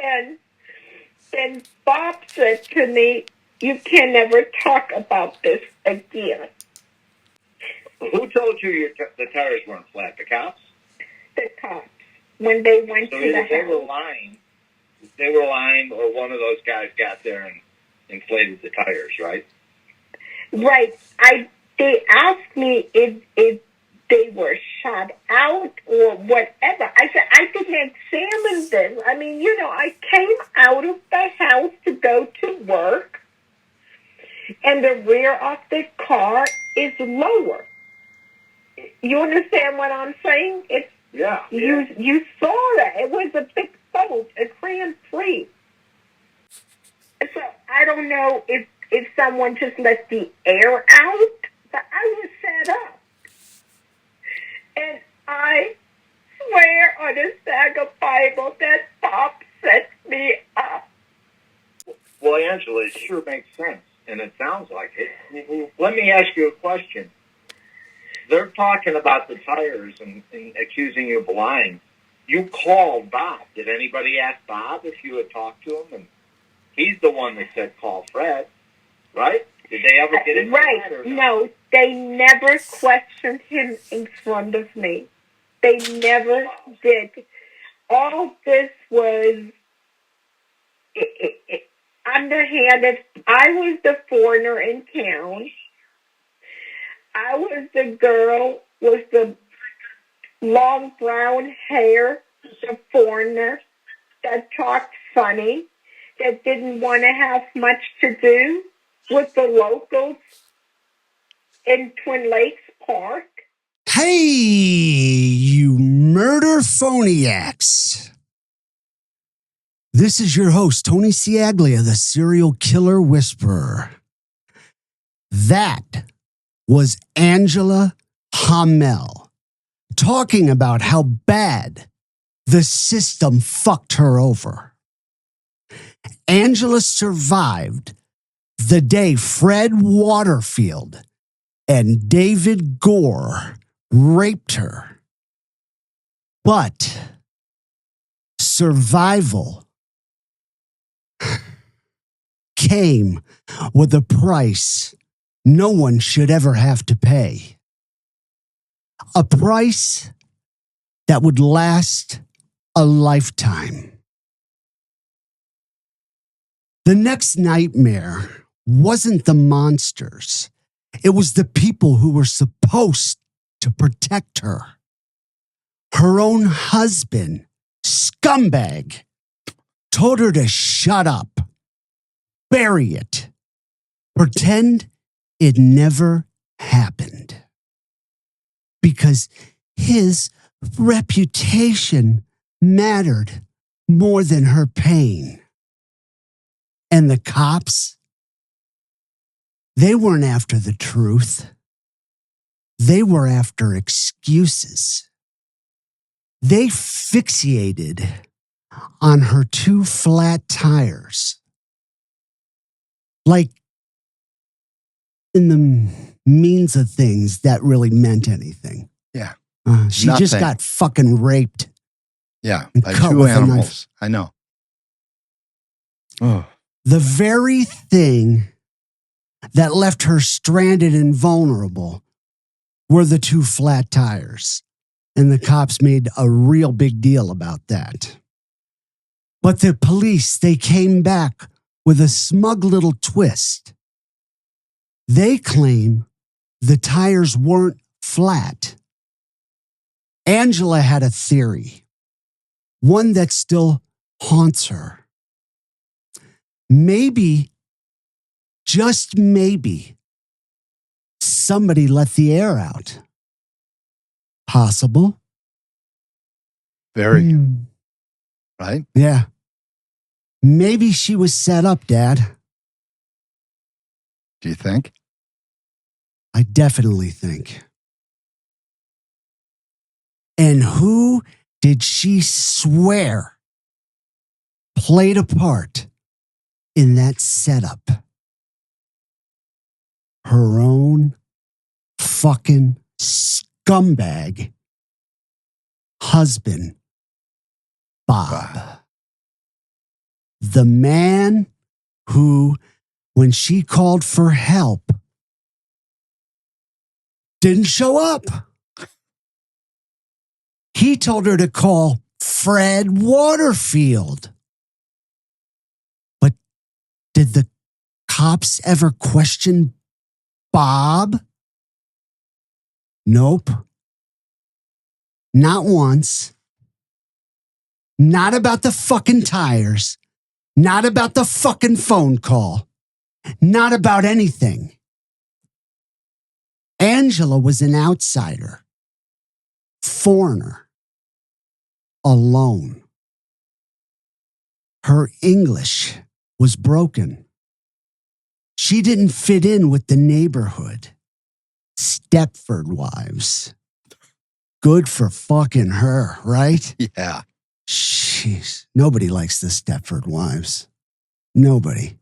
And then Bob said to me, "You can never talk about this again." Who told you the tires weren't flat? The cops? The cops, when they went so to the they house. were lying. They were lying, or one of those guys got there and inflated the tires, right? Right. They asked me if they were shot out or whatever. I said, I didn't examine them. I mean, I came out of the house to go to work, and the rear of the car is lower. You understand what I'm saying? Yeah. You saw that. It was a big boat, a Grand Prix. So I don't know if someone just let the air out, but I was set up. And I swear on a sack of Bible that Pop set me up. Well, Angela, it sure makes sense, and it sounds like it. Let me ask you a question. They're talking about the tires and accusing you of lying. You called Bob. Did anybody ask Bob if you had talked to him? And he's the one that said call Fred, right? Did they ever get into that? Or no, they never questioned him in front of me. They never did. All this was underhanded. I was the foreigner in town. I was the girl with the long brown hair, the foreigner that talked funny, that didn't want to have much to do with the locals in Twin Lakes Park. Hey, you murder phoniacs. This is your host, Tony Ciaglia, the serial killer whisperer. That was Angela Hamel talking about how bad the system fucked her over. Angela survived the day Fred Waterfield and David Gore raped her. But survival came with a price no one should ever have to pay. A price that would last a lifetime. The next nightmare wasn't the monsters. It was the people who were supposed to protect her. Her own husband, scumbag, told her to shut up, bury it, pretend it never happened. Because his reputation mattered more than her pain. And the cops, they weren't after the truth. They were after excuses. They fixated on her 2 flat tires. Like, in the means of things that really meant anything. Yeah. She just got fucking raped. Yeah, by 2 animals. I know. Oh. The very thing that left her stranded and vulnerable were the 2 flat tires. And the cops made a real big deal about that. But the police, they came back with a smug little twist. They claim the tires weren't flat. Angela had a theory, one that still haunts her. Maybe, just maybe, somebody let the air out. Possible. Very. Right? Yeah. Maybe she was set up, Dad. Do you think? I definitely think. And who did she swear played a part in that setup? Her own fucking scumbag husband, Bob. the man who, when she called for help, didn't show up. He told her to call Fred Waterfield. But did the cops ever question Bob? Nope. Not once. Not about the fucking tires. Not about the fucking phone call. Not about anything. Angela was an outsider. Foreigner. Alone. Her English was broken. She didn't fit in with the neighborhood. Stepford wives. Good for fucking her, right? Yeah. Jeez. Nobody likes the Stepford wives. Nobody.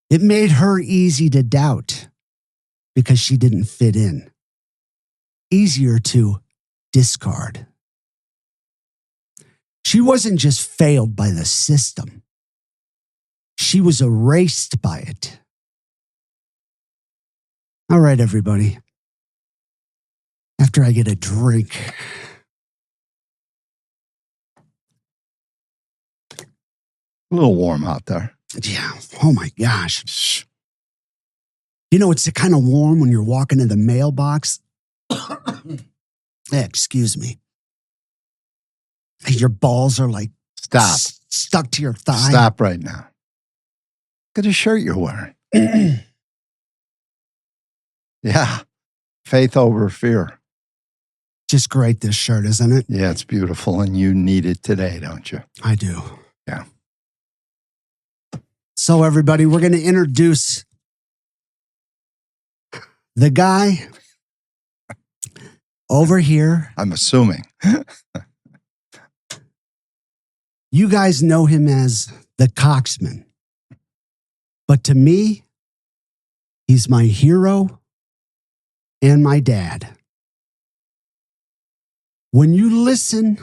It made her easy to doubt because she didn't fit in. Easier to discard. She wasn't just failed by the system. She was erased by it. All right, everybody. After I get a drink. A little warm out there. Yeah. Oh my gosh. You know, it's the kind of warm when you're walking in the mailbox. Excuse me. Your balls are like Stop. Stuck to your thigh. Stop right now. Look at the shirt you're wearing. Yeah. Faith over fear. Just great, this shirt, isn't it? Yeah, it's beautiful. And you need it today, don't you? I do. Yeah. So, everybody, we're going to introduce the guy over here. I'm assuming. You guys know him as the Coxman. But to me, he's my hero and my dad. When you listen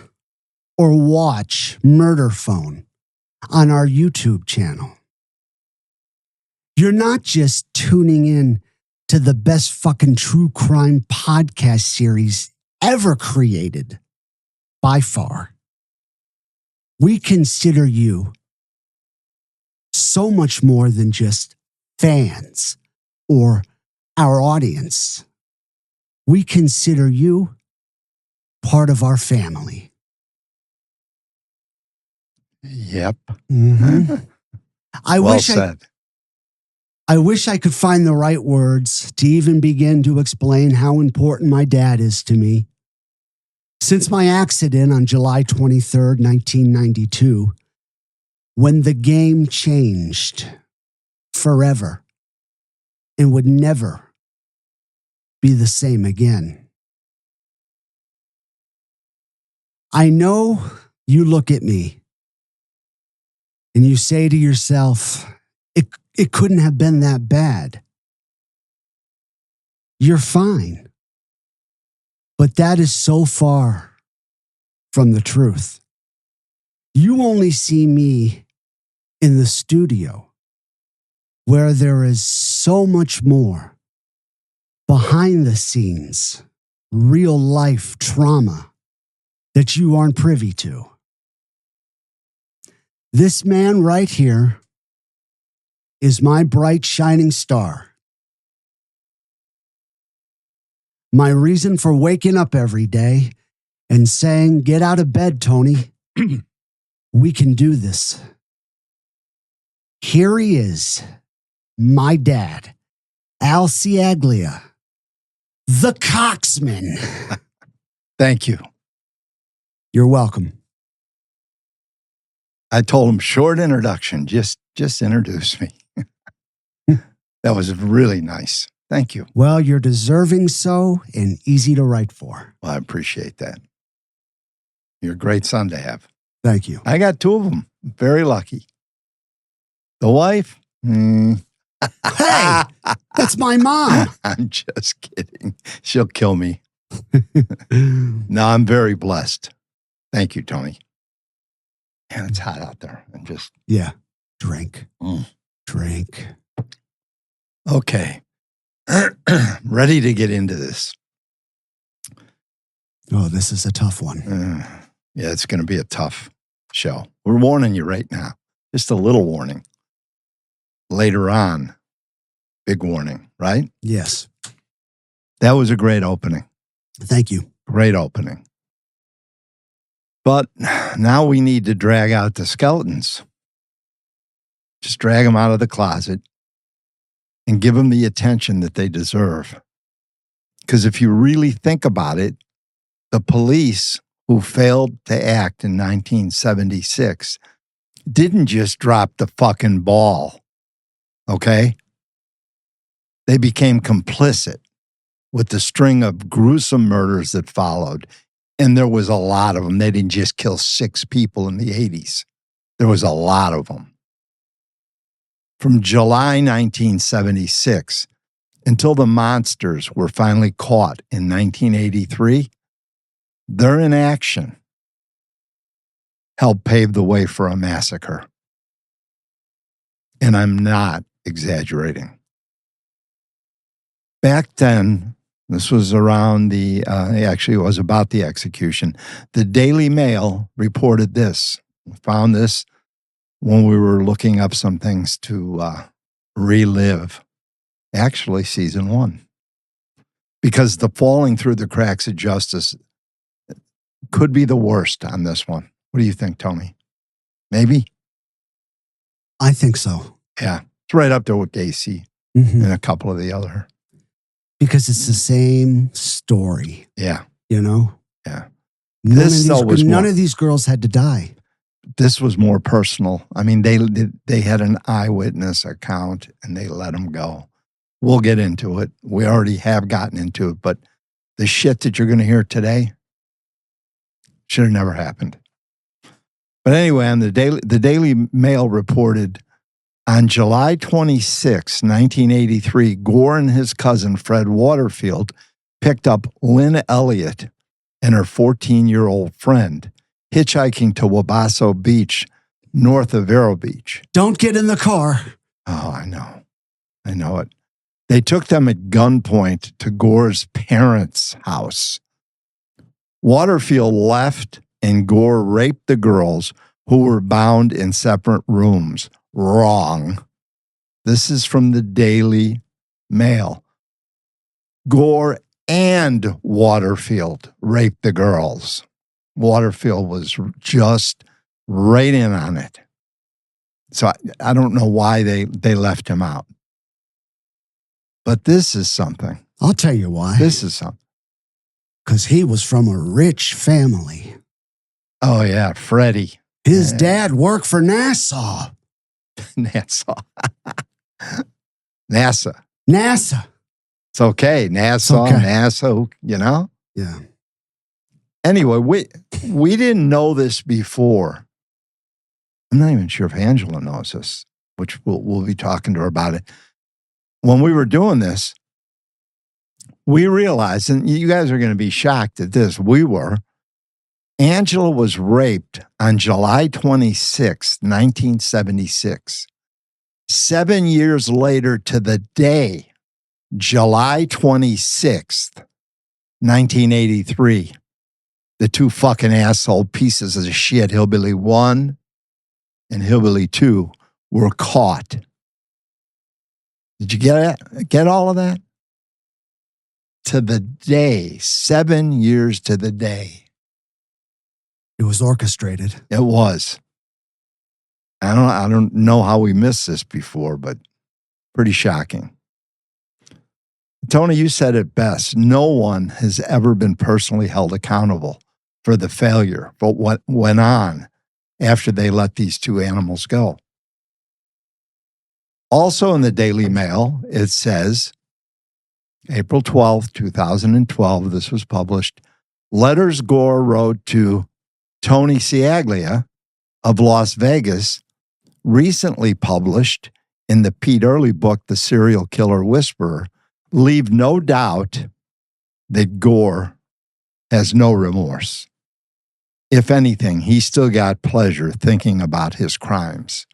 or watch Murder Phone on our YouTube channel, you're not just tuning in to the best fucking true crime podcast series ever created, by far. We consider you so much more than just fans or our audience. We consider you part of our family. Yep. Mm-hmm. I Well said. I wish I could find the right words to even begin to explain how important my dad is to me. Since my accident on July 23rd, 1992, when the game changed forever and would never be the same again. I know you look at me and you say to yourself, it couldn't have been that bad. You're fine. But that is so far from the truth. You only see me in the studio where there is so much more behind the scenes, real life trauma that you aren't privy to. This man right here is my bright shining star. My reason for waking up every day and saying, "Get out of bed, Tony. We can do this." Here he is, my dad, Al Ciaglia, the Coxman. Thank you. You're welcome. I told him short introduction. Just introduce me. That was really nice. Thank you. Well, you're deserving so and easy to write for. Well, I appreciate that. You're a great son to have. Thank you. I got two of them. Very lucky. The wife? Hey, that's my mom. I'm just kidding. She'll kill me. No, I'm very blessed. Thank you, Tony. And it's hot out there. And just Yeah. Drink. Drink. okay. Ready to get into this. Oh, this is a tough one. Yeah, it's going to be a tough show. We're warning you right now. Just a little warning. Later on, big warning, right? Yes. That was a great opening. Thank you. Great opening. But now we need to drag out the skeletons. Just drag them out of the closet and give them the attention that they deserve. Because if you really think about it, the police who failed to act in 1976 didn't just drop the fucking ball, okay? They became complicit with the string of gruesome murders that followed. And there was a lot of them. They didn't just kill 6 people in the 80s. There was a lot of them. From July 1976 until the monsters were finally caught in 1983, their inaction helped pave the way for a massacre. And I'm not exaggerating. Back then, this was around actually it was about the execution. The Daily Mail reported this. We found this when we were looking up some things to relive, actually season 1. Because the falling through the cracks of justice could be the worst on this one. What do you think, Tony? Maybe? I think so. Yeah. It's right up there with Gacy Mhm. and a couple of the other. Because it's the same story, Yeah. you know? Yeah. None of these girls had to die. This was more personal. I mean, they had an eyewitness account and they let them go. We'll get into it. We already have gotten into it, but the shit that you're going to hear today should have never happened. But anyway, on the Daily Mail reported on July 26, 1983, Gore and his cousin Fred Waterfield picked up Lynn Elliott and her 14-year-old friend hitchhiking to Wabasso Beach, north of Vero Beach. Don't get in the car. Oh, I know. I know it. They took them at gunpoint to Gore's parents' house. Waterfield left and Gore raped the girls who were bound in separate rooms. Wrong. This is from the Daily Mail. Gore and Waterfield raped the girls. Waterfield was just right in on it. So I don't know why they left him out. But this is something. I'll tell you why. This is something. Because he was from a rich family. Oh, yeah, Freddie. His dad worked for NASA. NASA. NASA. NASA. It's okay. NASA, okay. NASA, you know? Yeah. Anyway, we didn't know this before. I'm not even sure if Angela knows this, which we'll be talking to her about it. When we were doing this, we realized, and you guys are going to be shocked at this, we were, Angela was raped on July 26, 1976. 7 years later to the day, July 26th, 1983, the 2 fucking asshole pieces of shit, Hillbilly 1 and Hillbilly 2, were caught. Did you get all of that? To the day, 7 years to the day. It was orchestrated. It was. I don't know how we missed this before, but pretty shocking. Tony, you said it best. No one has ever been personally held accountable for the failure, but what went on after they let these 2 animals go. Also in the Daily Mail, it says, April 12th, 2012, this was published, letters Gore wrote to Tony Ciaglia of Las Vegas, recently published in the Pete Early book, The Serial Killer Whisperer, leave no doubt that Gore has no remorse. if anything, he still got pleasure thinking about his crimes.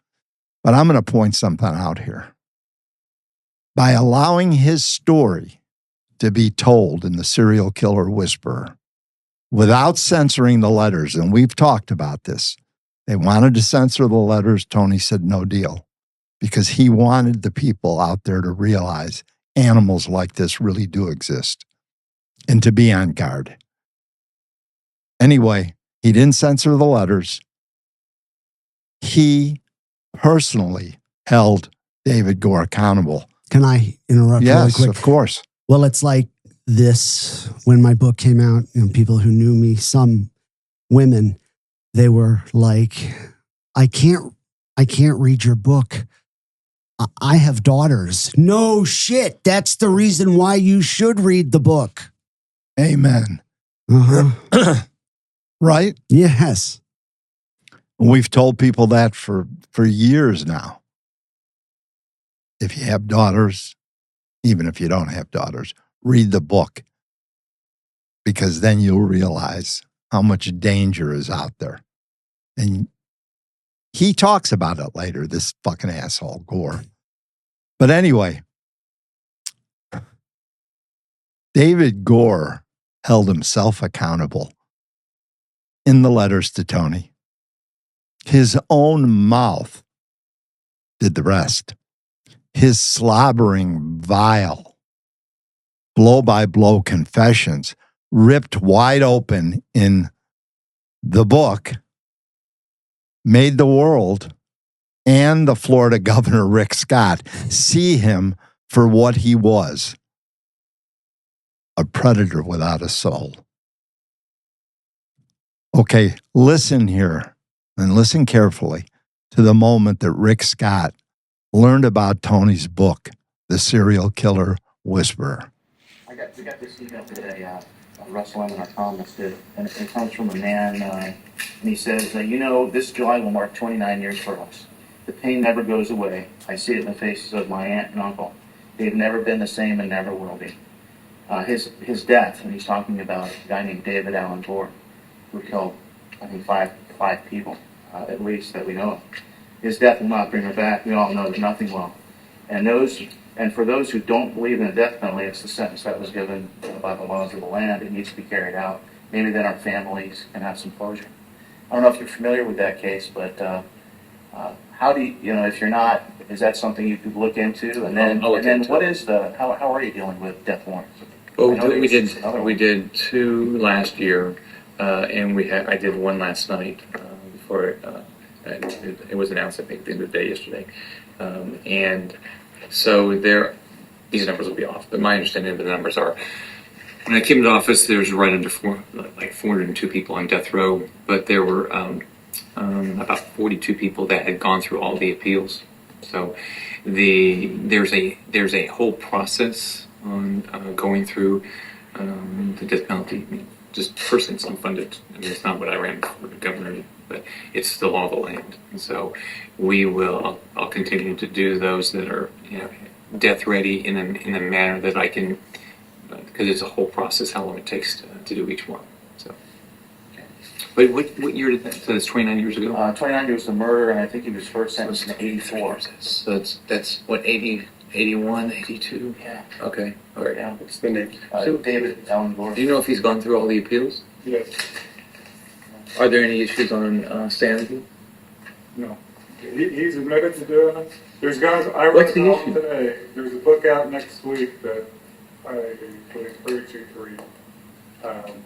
But I'm going to point something out here. By allowing his story to be told in the Serial Killer Whisperer, without censoring the letters, and we've talked about this, they wanted to censor the letters. Tony said no deal, because he wanted the people out there to realize animals like this really do exist and to be on guard. Anyway, he didn't censor the letters. He personally held David Gore accountable. Can I interrupt really Yes, quick? of course. Well, it's like this when my book came out, people who knew me, some women, they were like, I can't read your book. I have daughters. No shit. That's the reason why you should read the book. Amen. Uh-huh. Right? Yes. We've told people that for years now. If you have daughters, even if you don't have daughters, read the book, because then you'll realize how much danger is out there. And he talks about it later, this fucking asshole, Gore. But anyway, David Gore held himself accountable in the letters to Tony. His own mouth did the rest. His slobbering, vile, blow-by-blow confessions, ripped wide open in the book, made the world and the Florida Governor, Rick Scott, see him for what he was, a predator without a soul. Okay, listen here, and listen carefully to the moment that Rick Scott learned about Tony's book, The Serial Killer Whisperer. We got this email today, Russ Lemon, our columnist, did, and it comes from a man, and he says, this July will mark 29 years for us. The pain never goes away. I see it in the faces of my aunt and uncle. They've never been the same and never will be. His death, and he's talking about a guy named David Allen Gore, who killed, I think, five people, at least, that we know of. His death will not bring her back. We all know that nothing will. And for those who don't believe in the death penalty, it's the sentence that was given by the laws of the land. It needs to be carried out. Maybe then our families can have some closure. I don't know if you're familiar with that case, but how do you, if you're not, is that something you could look into? And then what is how are you dealing with death warrants? Well, we did two last year, and I did one last night before it was announced, I think, the end of the day yesterday. And so these numbers will be off, but my understanding of the numbers are, when I came into office, there was right under 402 people on death row, but there were about 42 people that had gone through all the appeals. So there's a whole process on going through the death penalty. I mean, just personally, it's unfunded. I mean, it's not what I ran for the governor, but it's the law of the land. And so I'll continue to do those that are death ready in a manner that I can, because it's a whole process how long it takes to do each one. So, but what year did that? So that's 29 years ago. 29 years was the murder, and I think he was first sentenced in '84. So that's what 80, 81, 82. Yeah. Okay. All right. Yeah. What's the name? David Allen Gore. Do you know if he's gone through all the appeals? Yes. Are there any issues on sanity? No. He's admitted to doing it. There's guys, I What's read the it issue? today. There's a book out next week that I would encourage you to read.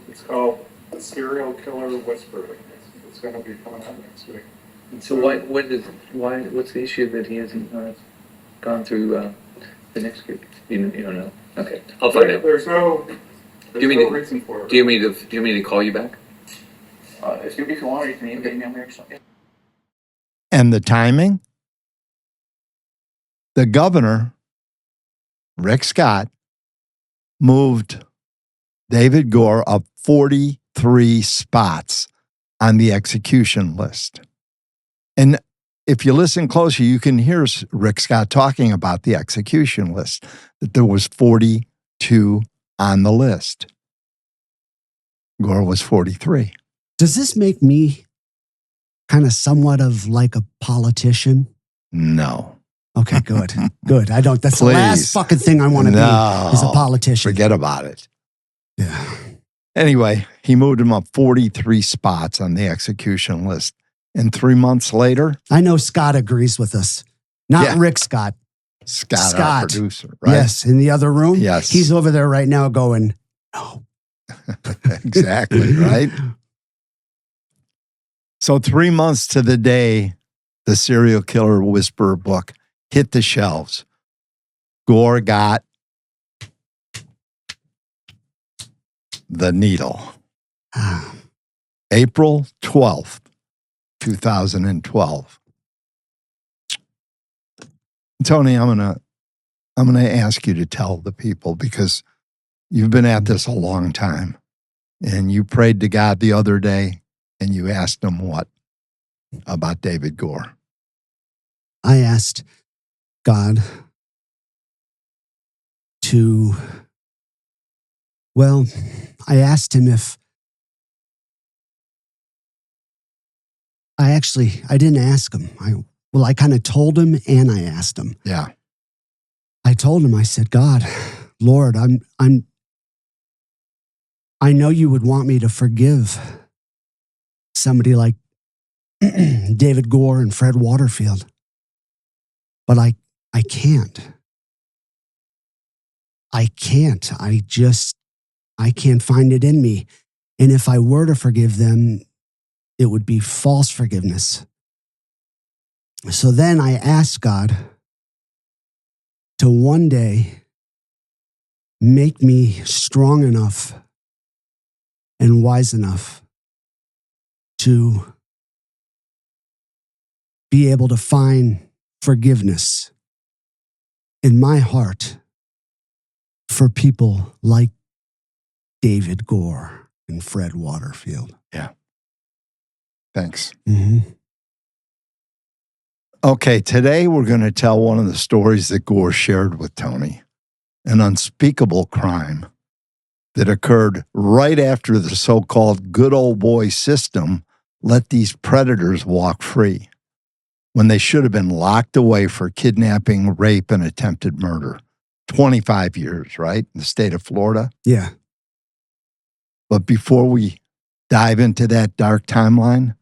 It's called The Serial Killer Whisperer. It's going to be coming out next week. So what's the issue that he hasn't gone through the next group? You don't know? Okay, I'll find out. There's no reason for it. Do you want me to call you back? If you want, you can email me or something. And the timing? The governor, Rick Scott, moved David Gore up 43 spots on the execution list. And if you listen closely, you can hear Rick Scott talking about the execution list, that there was 42 on the list. Gore was 43. Does this make me kind of somewhat of like a politician? No. Okay, good. Good. I don't. That's the Please. last fucking thing I want to be is a politician. Forget about it. Yeah. Anyway, he moved him up 43 spots on the execution list. And 3 months later, I know Scott agrees with us. Not Rick Scott. Scott, our producer, right? Yes, in the other room. Yes. He's over there right now going, no. Exactly, right? So 3 months to the day, the Serial Killer Whisperer book hit the shelves. Gore got the needle. April 12th, 2012. Tony, I'm gonna ask you to tell the people, because you've been at this a long time, and you prayed to God the other day and you asked him what about David Gore? I asked God I asked him if I didn't ask him. I kind of told him and I asked him. Yeah. I told him, I said, God, Lord, I know you would want me to forgive somebody like David Gore and Fred Waterfield, but I can't. I can't. I can't find it in me. And if I were to forgive them, it would be false forgiveness. So then I asked God to one day make me strong enough and wise enough to be able to find forgiveness in my heart for people like David Gore and Fred Waterfield. Yeah. Thanks. Mm-hmm. Okay, today we're going to tell one of the stories that Gore shared with Tony, an unspeakable crime that occurred right after the so-called good old boy system let these predators walk free, when they should have been locked away for kidnapping, rape, and attempted murder. 25 years, right? In the state of Florida. Yeah. But before we dive into that dark timeline,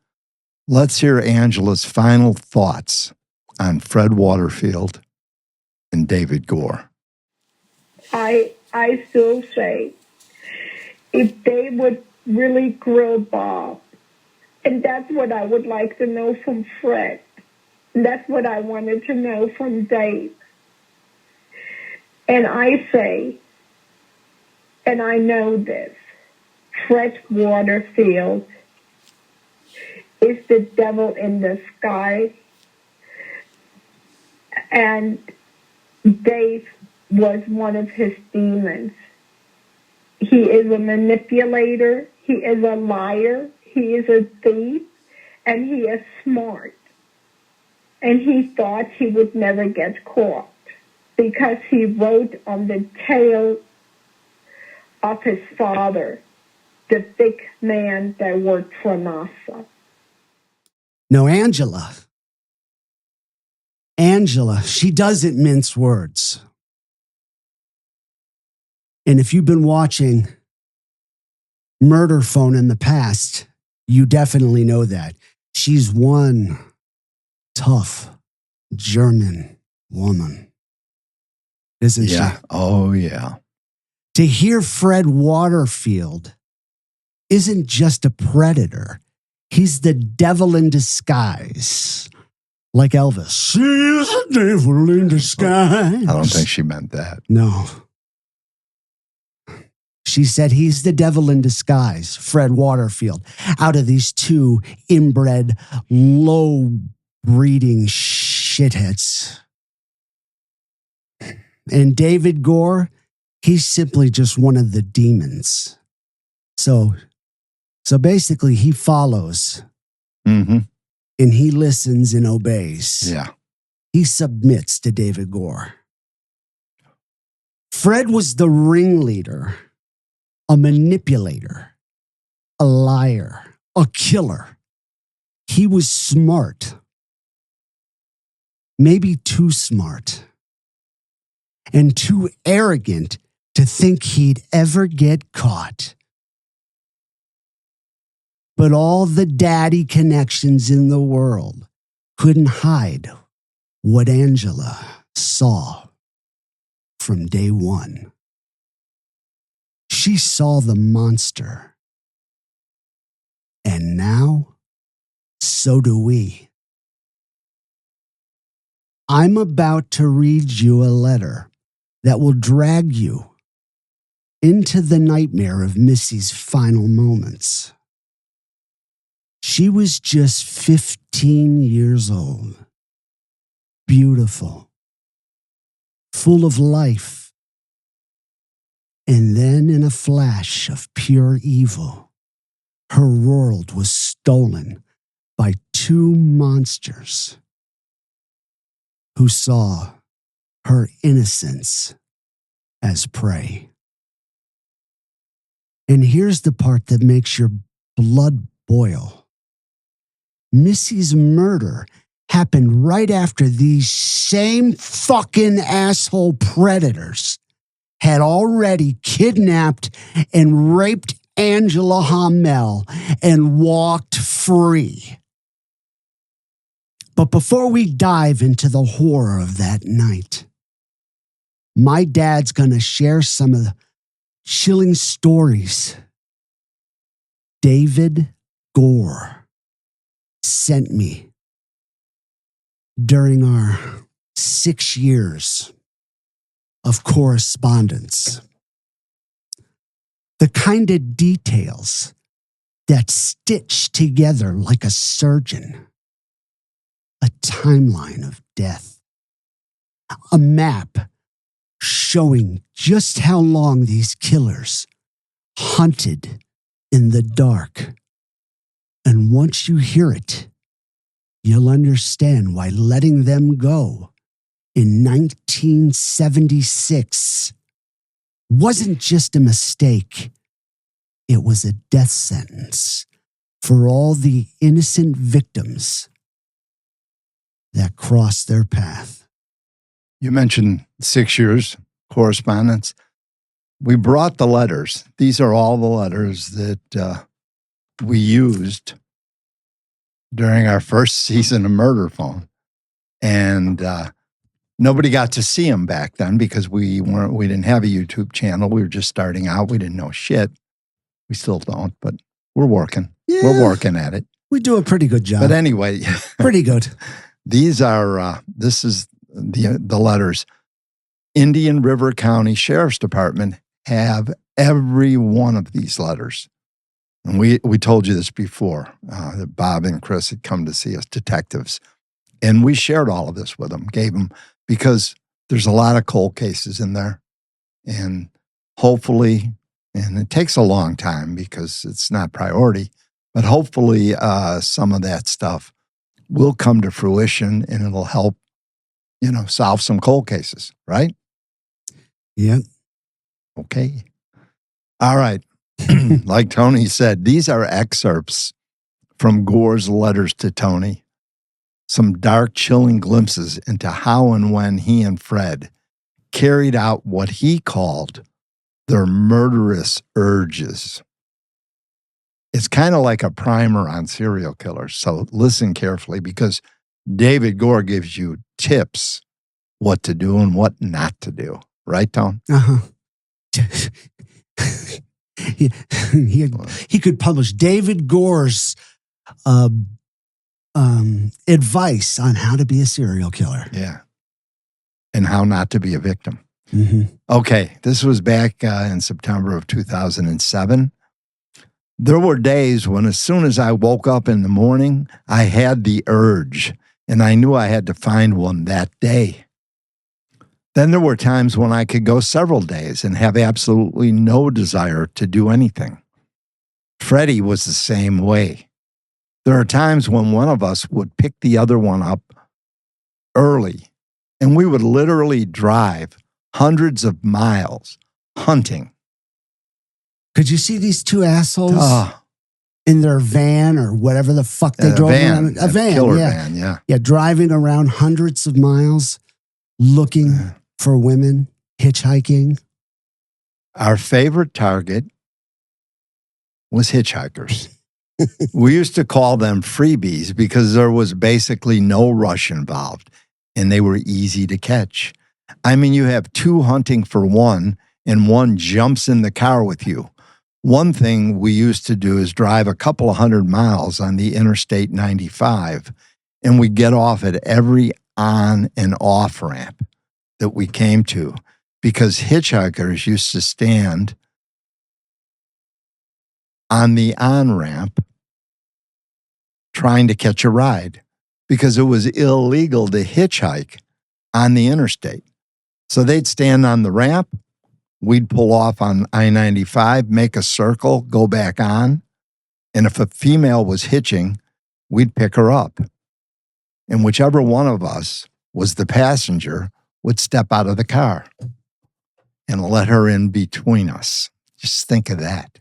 let's hear Angela's final thoughts on Fred Waterfield and David Gore. I still say, if they would really grill Bob, and that's what I would like to know from Fred, and that's what I wanted to know from Dave. And I say, and I know this, Fred Waterfield is the devil in disguise, and Dave was one of his demons. He is a manipulator, he is a liar, he is a thief, and he is smart. And he thought he would never get caught because he wrote on the tail of his father, the big man that worked for NASA. No, Angela, she doesn't mince words. And if you've been watching Murder Phone in the past, you definitely know that. She's one tough German woman, isn't she? Oh, yeah. To hear Fred Waterfield isn't just a predator. He's the devil in disguise. Like Elvis. She's a devil in disguise. I don't think she meant that. No. She said he's the devil in disguise, Fred Waterfield, out of these two inbred, low-breeding shitheads. And David Gore, he's simply just one of the demons. So basically, he follows, Mm-hmm. and he listens and obeys. Yeah. He submits to David Gore. Fred was the ringleader, a manipulator, a liar, a killer. He was smart. Maybe too smart. And too arrogant to think he'd ever get caught. But all the daddy connections in the world couldn't hide what Angela saw from day one. She saw the monster. And now, so do we. I'm about to read you a letter that will drag you into the nightmare of Missy's final moments. She was just 15 years old, beautiful, full of life. And then in a flash of pure evil, her world was stolen by two monsters who saw her innocence as prey. And here's the part that makes your blood boil. Missy's murder happened right after these same fucking asshole predators had already kidnapped and raped Angela Hamel and walked free. But before we dive into the horror of that night, my dad's going to share some of the chilling stories David Gore sent me during our 6 years of correspondence. The kind of details that stitch together like a surgeon a timeline of death, a map showing just how long these killers hunted in the dark. And once you hear it, you'll understand why letting them go in 1976 wasn't just a mistake. It was a death sentence for all the innocent victims that crossed their path. You mentioned 6 years correspondence. We brought the letters. These are all the letters that we used during our first season of Murder Phone. And nobody got to see them back then because we didn't have a YouTube channel. We were just starting out. We didn't know shit. We still don't, but we're working. Yeah, we're working at it. We do a pretty good job. But anyway, pretty good. These are, this is the letters. Indian River County Sheriff's Department have every one of these letters. And we told you this before, that Bob and Chris had come to see us, detectives. And we shared all of this with them, gave them, because there's a lot of cold cases in there. And hopefully, and it takes a long time because it's not priority, but hopefully some of that stuff will come to fruition and it'll help, solve some cold cases, right? Yeah. Okay. All right. Like Tony said, these are excerpts from Gore's letters to Tony. Some dark, chilling glimpses into how and when he and Fred carried out what he called their murderous urges. It's kind of like a primer on serial killers. So listen carefully because David Gore gives you tips what to do and what not to do. Right, Tom? Uh-huh. he could publish David Gore's advice on how to be a serial killer. Yeah. And how not to be a victim. Mm-hmm. Okay. This was back in September of 2007. There were days when as soon as I woke up in the morning, I had the urge and I knew I had to find one that day. Then there were times when I could go several days and have absolutely no desire to do anything. Freddie was the same way. There are times when one of us would pick the other one up early, and we would literally drive hundreds of miles hunting. Could you see these two assholes in their van or whatever the fuck they drove around. A van, killer yeah. van, yeah. Yeah, driving around hundreds of miles looking for women, hitchhiking. Our favorite target was hitchhikers. We used to call them freebies because there was basically no rush involved and they were easy to catch. I mean, you have two hunting for one and one jumps in the car with you. One thing we used to do is drive a couple of 100 miles on the Interstate 95, and we get off at every on and off ramp that we came to because hitchhikers used to stand on the on ramp trying to catch a ride because it was illegal to hitchhike on the interstate. So they'd stand on the ramp. We'd pull off on I-95, make a circle, go back on. And if a female was hitching, we'd pick her up. And whichever one of us was the passenger would step out of the car and let her in between us. Just think of that.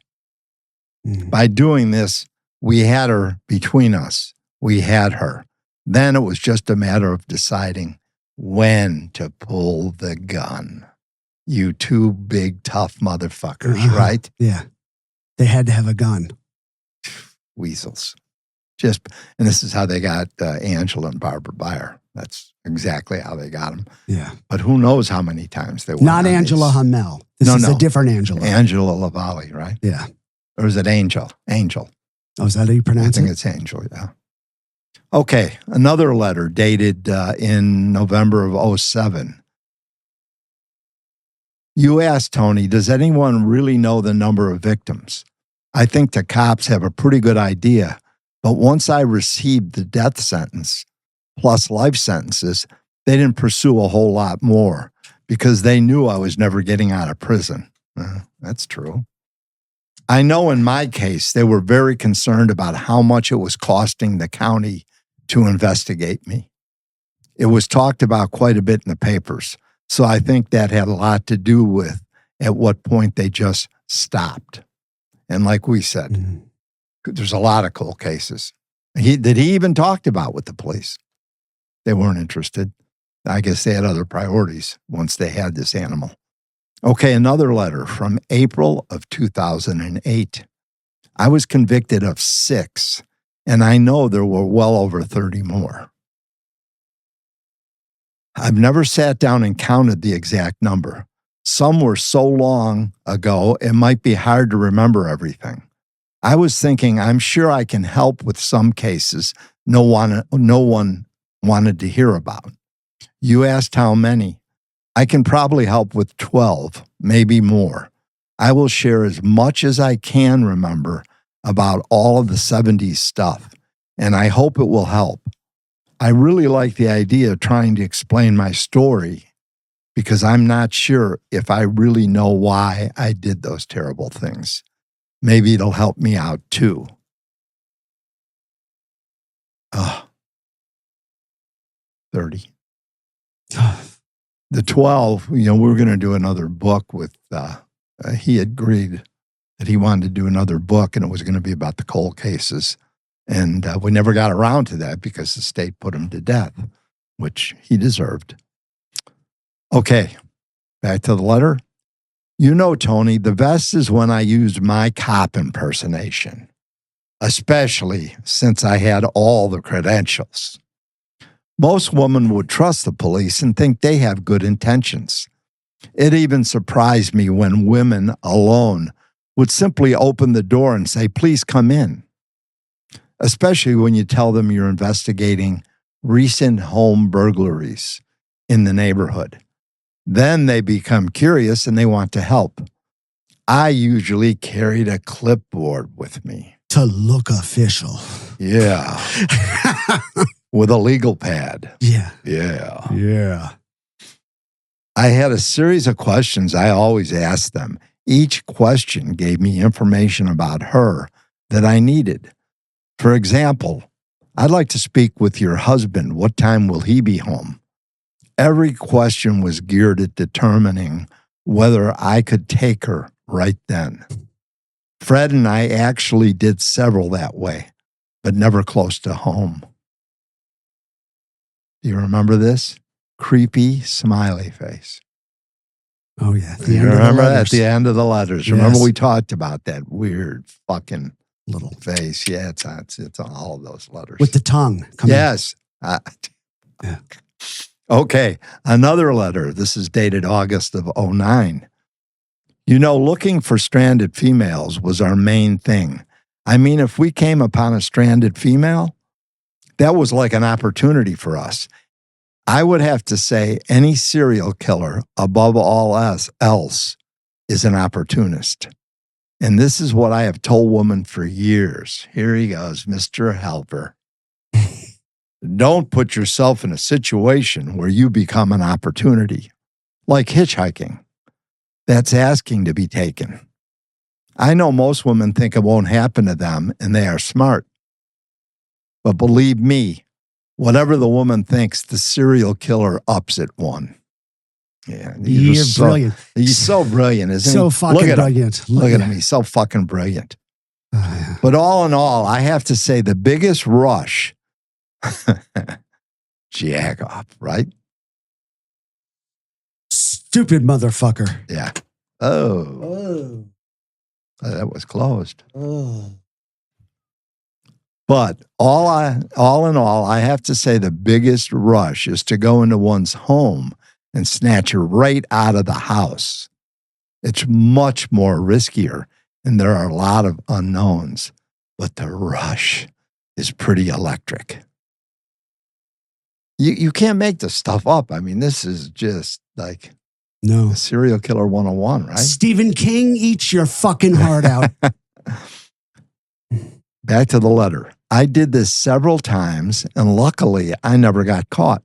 By doing this, we had her between us. We had her. Then it was just a matter of deciding when to pull the gun. You two big, tough motherfuckers, right? Yeah. They had to have a gun. Weasels. And this is how they got Angela and Barbara Byer. That's exactly how they got them. Yeah. But who knows how many times they went. Not Angela Hamel. This is a different Angela. Angela Lavallee, right? Yeah. Or is it Angel? Angel. Oh, is that how you pronounce it? I think it's Angel, yeah. Okay, another letter dated in November of 2007. You asked, Tony, does anyone really know the number of victims? I think the cops have a pretty good idea, but once I received the death sentence plus life sentences, they didn't pursue a whole lot more because they knew I was never getting out of prison. That's true. I know in my case, they were very concerned about how much it was costing the county to investigate me. It was talked about quite a bit in the papers. So I think that had a lot to do with at what point they just stopped. And like we said, there's a lot of cold cases that he even talked about with the police. They weren't interested. I guess they had other priorities once they had this animal. Okay, another letter from April of 2008. I was convicted of 6, and I know there were well over 30 more. I've never sat down and counted the exact number. Some were so long ago, it might be hard to remember everything. I was thinking, I'm sure I can help with some cases no one wanted to hear about. You asked how many. I can probably help with 12, maybe more. I will share as much as I can remember about all of the 70s stuff, and I hope it will help. I really like the idea of trying to explain my story because I'm not sure if I really know why I did those terrible things. Maybe it'll help me out too. 30. The 12, we're going to do another book with, he agreed that he wanted to do another book and it was going to be about the cold cases. And we never got around to that because the state put him to death, which he deserved. Okay, back to the letter. Tony, the best is when I used my cop impersonation, especially since I had all the credentials. Most women would trust the police and think they have good intentions. It even surprised me when women alone would simply open the door and say, please come in. Especially when you tell them you're investigating recent home burglaries in the neighborhood. Then they become curious and they want to help. I usually carried a clipboard with me. To look official. Yeah. With a legal pad. Yeah. Yeah. Yeah. I had a series of questions I always asked them. Each question gave me information about her that I needed. For example, I'd like to speak with your husband. What time will he be home? Every question was geared at determining whether I could take her right then. Fred and I actually did several that way, but never close to home. Do you remember this? Creepy smiley face. Oh, yeah. You remember at the end of the letters? Yes. Remember we talked about that weird fucking little face? Yeah, it's on all of those letters. with the tongue. Yes. Yeah. Okay, another letter. This is dated August of 2009. You know, looking for stranded females was our main thing. I mean, if we came upon a stranded female, that was like an opportunity for us. I would have to say any serial killer, above all else, is an opportunist. And this is what I have told women for years. Here he goes, Mr. Helper. Don't put yourself in a situation where you become an opportunity, like hitchhiking. That's asking to be taken. I know most women think it won't happen to them, and they are smart. But believe me, whatever the woman thinks, the serial killer ups at one. Yeah, You're brilliant. He's so brilliant, isn't So he? fucking brilliant. Look at him. He's so fucking brilliant. Yeah. But all in all, I have to say the biggest rush, jack off, right? Stupid motherfucker. Yeah. Oh, that was closed. But all in all, I have to say the biggest rush is to go into one's home and snatch her right out of the house. It's much more riskier, and there are a lot of unknowns, but the rush is pretty electric. You can't make this stuff up. I mean, this is just like No. a serial killer 101, right? Stephen King, eats your fucking heart out. Back to the letter. I did this several times, and luckily, I never got caught.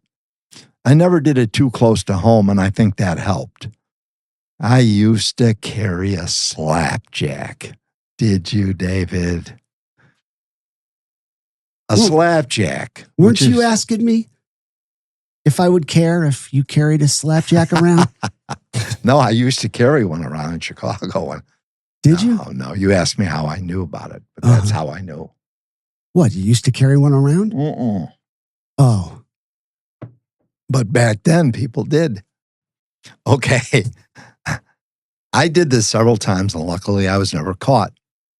I never did it too close to home, and I think that helped. I used to carry a slapjack. Did you, David? A Well, slapjack. Weren't which you is- asking me if I would care if you carried a slapjack around? No, I used to carry one around in Chicago. And Did you? No, you asked me how I knew about it, but that's how I knew. What, you used to carry one around? Mm-mm. Oh. But back then, people did. Okay. I did this several times, and luckily I was never caught.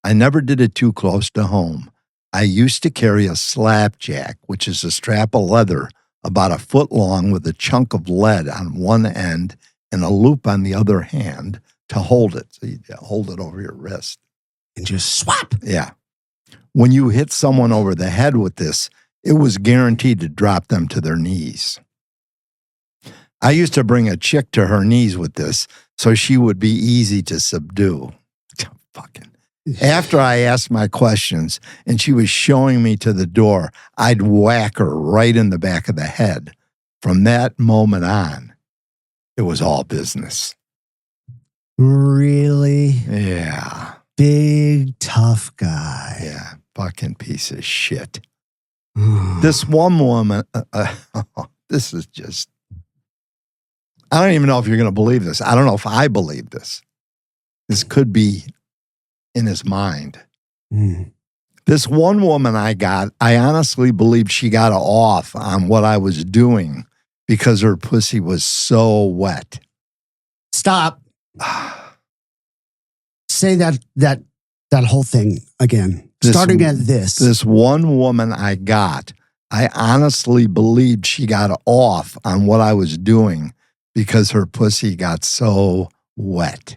I never did it too close to home. I used to carry a slapjack, which is a strap of leather about a foot long with a chunk of lead on one end and a loop on the other hand to hold it. So you hold it over your wrist. And just swap. Yeah. When you hit someone over the head with this, it was guaranteed to drop them to their knees. I used to bring a chick to her knees with this so she would be easy to subdue. Fucking. After I asked my questions and she was showing me to the door, I'd whack her right in the back of the head. From that moment on, it was all business. Really? Yeah. Big, tough guy. Yeah. Fucking piece of shit. This one woman, this is just, I don't even know if you're going to believe this. I don't know if I believe this. This could be in his mind. This one woman I honestly believe she got off on what I was doing because her pussy was so wet. Stop. Say that whole thing again. Starting at this. This one woman I honestly believed she got off on what I was doing because her pussy got so wet.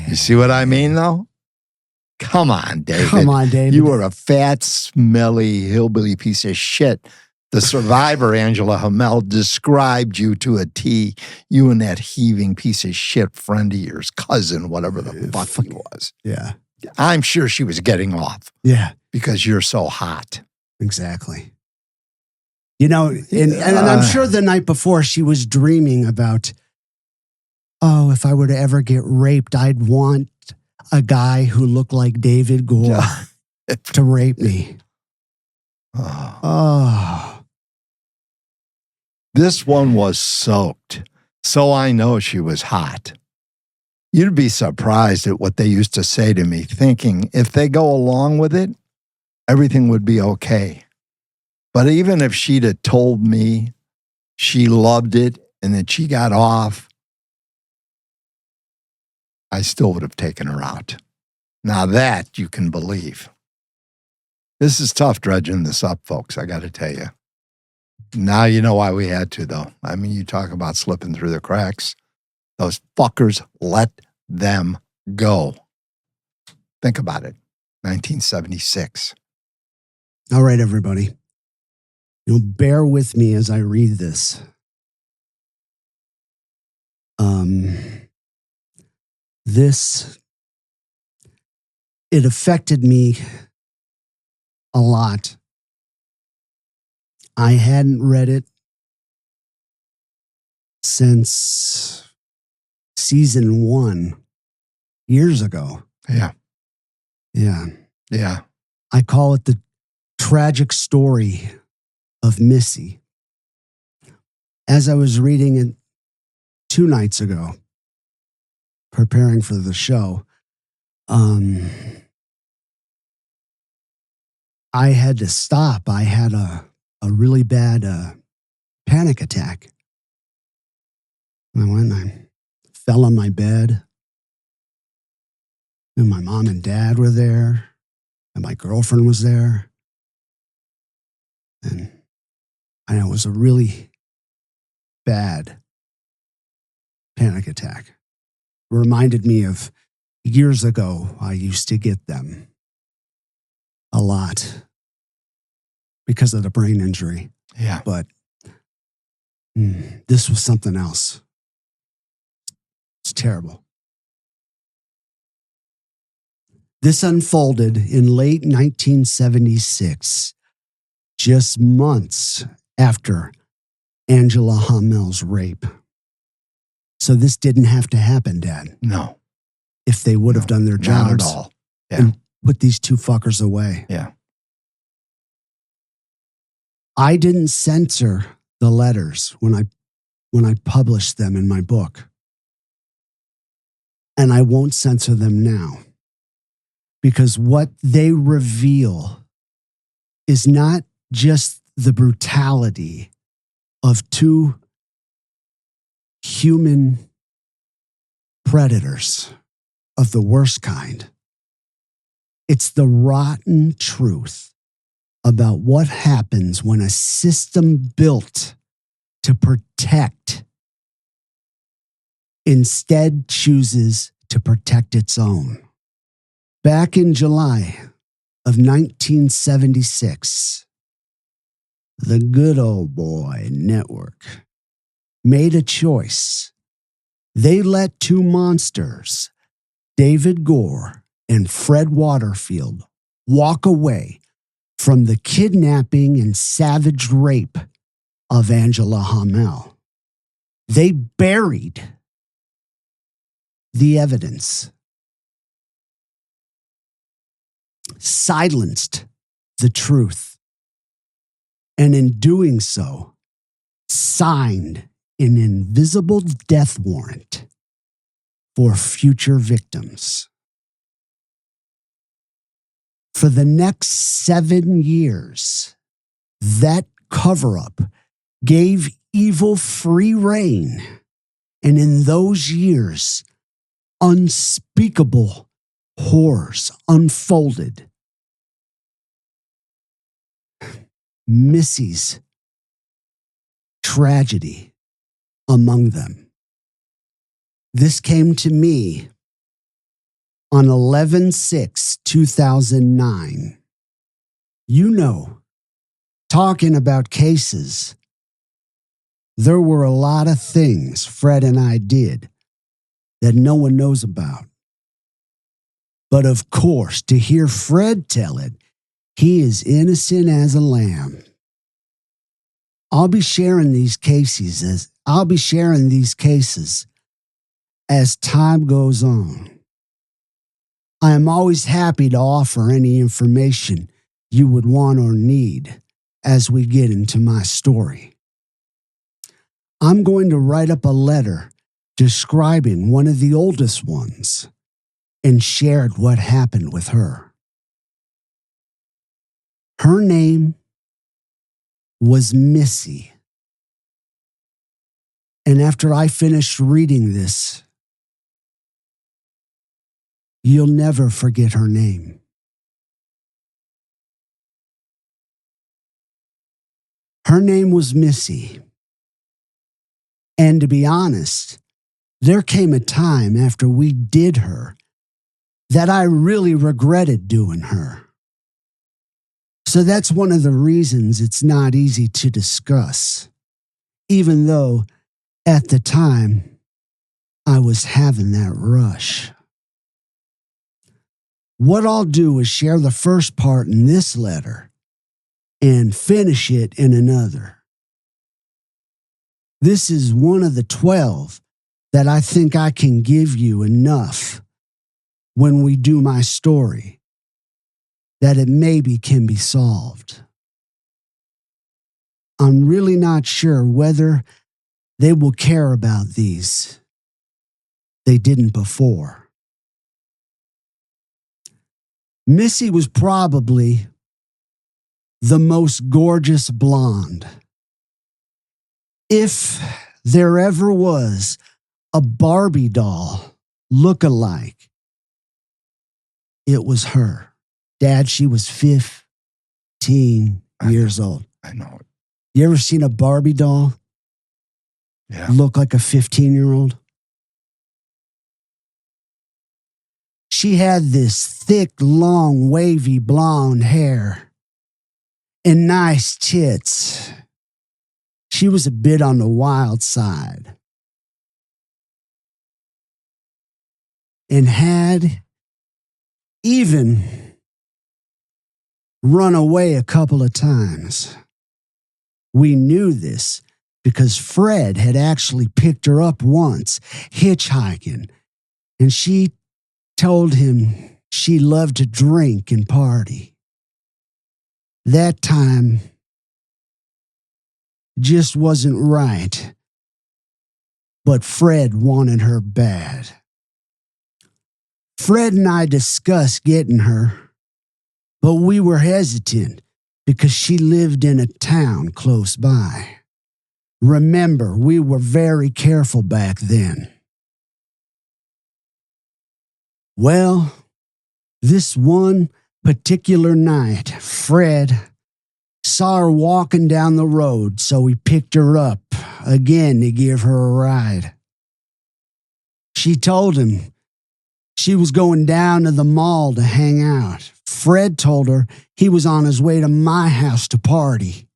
You see what I mean, though? Come on, David. Come on, David. You were a fat, smelly, hillbilly piece of shit. The survivor, Angela Hamel, described you to a T. You and that heaving piece of shit friend of yours, cousin, whatever the fuck he was. Yeah. I'm sure she was getting off Yeah. because you're so hot. Exactly. You know, and I'm sure the night before she was dreaming about, oh, if I were to ever get raped, I'd want a guy who looked like David Gore to rape me. Oh. This one was soaked, so I know she was hot. You'd be surprised at what they used to say to me, thinking if they go along with it, everything would be okay. But even if she'd have told me she loved it and that she got off, I still would have taken her out. Now that you can believe. This is tough dredging this up, folks, I got to tell you. Now you know why we had to, though. I mean, you talk about slipping through the cracks. Those fuckers let them go. Think about it. 1976. All right, everybody. Bear with me as I read this. It affected me a lot. I hadn't read it since season 1 years ago. Yeah. Yeah. Yeah. I call it the tragic story of Missy. As I was reading it 2 nights ago, preparing for the show, I had to stop. I had a really bad panic attack. I went and I fell on my bed. And my mom and dad were there. And my girlfriend was there. And it was a really bad panic attack. It reminded me of years ago, I used to get them a lot because of the brain injury. Yeah. But this was something else. It's terrible. This unfolded in late 1976, just months after Angela Hamel's rape. So this didn't have to happen, Dad. No. If they would have done their jobs. Not at all. Yeah. And put these 2 fuckers away. Yeah. I didn't censor the letters when I published them in my book. And I won't censor them now. Because what they reveal is not just the brutality of 2 human predators of the worst kind. It's the rotten truth about what happens when a system built to protect instead chooses to protect its own. Back in July of 1976, the Good Old Boy Network made a choice. They let 2 monsters, David Gore and Fred Waterfield, walk away from the kidnapping and savage rape of Angela Hamel. They buried the evidence, silenced the truth, and in doing so, signed an invisible death warrant for future victims. For the next 7 years, that cover-up gave evil free rein, and in those years, unspeakable horrors unfolded. Missy's tragedy among them. This came to me on 11/6/2009. Talking about cases, there were a lot of things Fred and I did that no one knows about. But of course, to hear Fred tell it, he is innocent as a lamb. I'll be sharing these cases as time goes on. I am always happy to offer any information you would want or need as we get into my story. I'm going to write up a letter describing one of the oldest ones and shared what happened with her. Her name was Missy. And after I finished reading this, you'll never forget her name. Her name was Missy. And to be honest, there came a time after we did her that I really regretted doing her. So that's one of the reasons it's not easy to discuss, even though at the time I was having that rush. What I'll do is share the first part in this letter and finish it in another. This is one of the 12 that I think I can give you enough when we do my story that it maybe can be solved. I'm really not sure whether they will care about these. They didn't before. Missy was probably the most gorgeous blonde. If there ever was a Barbie doll look-alike, it was her. Dad, she was 15 years old. I know it. You ever seen a Barbie doll look like a 15-year-old? She had this thick, long, wavy blonde hair and nice tits. She was a bit on the wild side and had even run away a couple of times. We knew this because Fred had actually picked her up once, hitchhiking, and she told him she loved to drink and party. That time just wasn't right, but Fred wanted her bad. Fred and I discussed getting her, but we were hesitant because she lived in a town close by. Remember, we were very careful back then. Well, this one particular night, Fred saw her walking down the road, so he picked her up again to give her a ride. She told him she was going down to the mall to hang out. Fred told her he was on his way to my house to party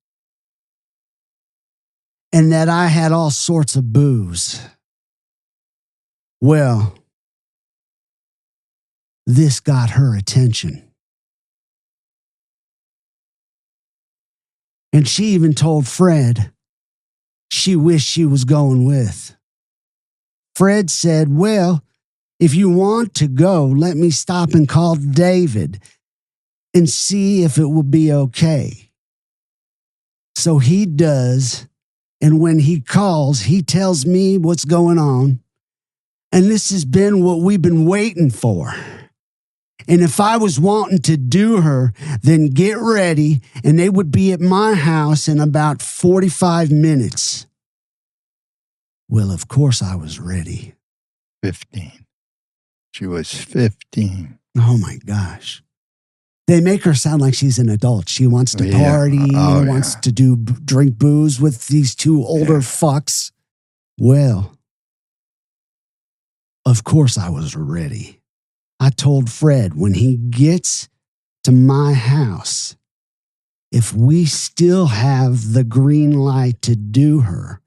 and that I had all sorts of booze. Well, this got her attention. And she even told Fred she wished she was going with. Fred said, well, if you want to go, let me stop and call David and see if it will be okay. So he does, and when he calls, he tells me what's going on. And this has been what we've been waiting for. And if I was wanting to do her, then get ready, and they would be at my house in about 45 minutes. Well, of course I was ready. 15. She was 15. Oh my gosh. They make her sound like she's an adult. She wants to party, wants to drink booze with these two older fucks. Well, of course I was ready. I told Fred when he gets to my house, if we still have the green light to do her,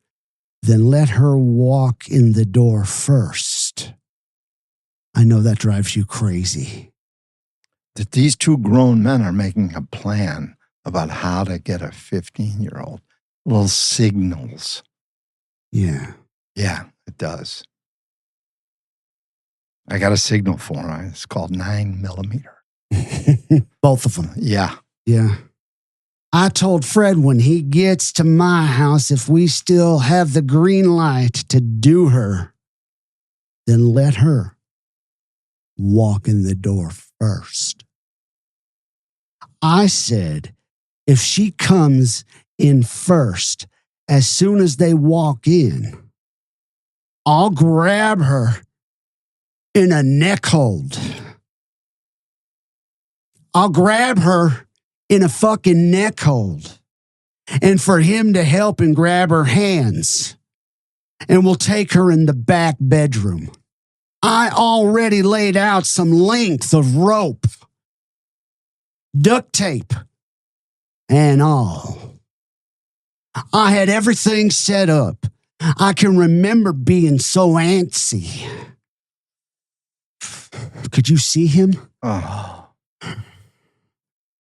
then let her walk in the door first. I know that drives you crazy. That these two grown men are making a plan about how to get a 15-year-old. Little signals. Yeah. Yeah, it does. I got a signal for her. It's called 9mm. Both of them. Yeah. Yeah. I told Fred when he gets to my house, if we still have the green light to do her, then let her walk in the door first. I said, if she comes in first, as soon as they walk in, I'll grab her in a neck hold. I'll grab her in a fucking neck hold. And for him to help and grab her hands. And we'll take her in the back bedroom. I already laid out some length of rope, duct tape, and all. I had everything set up. I can remember being so antsy. Could you see him?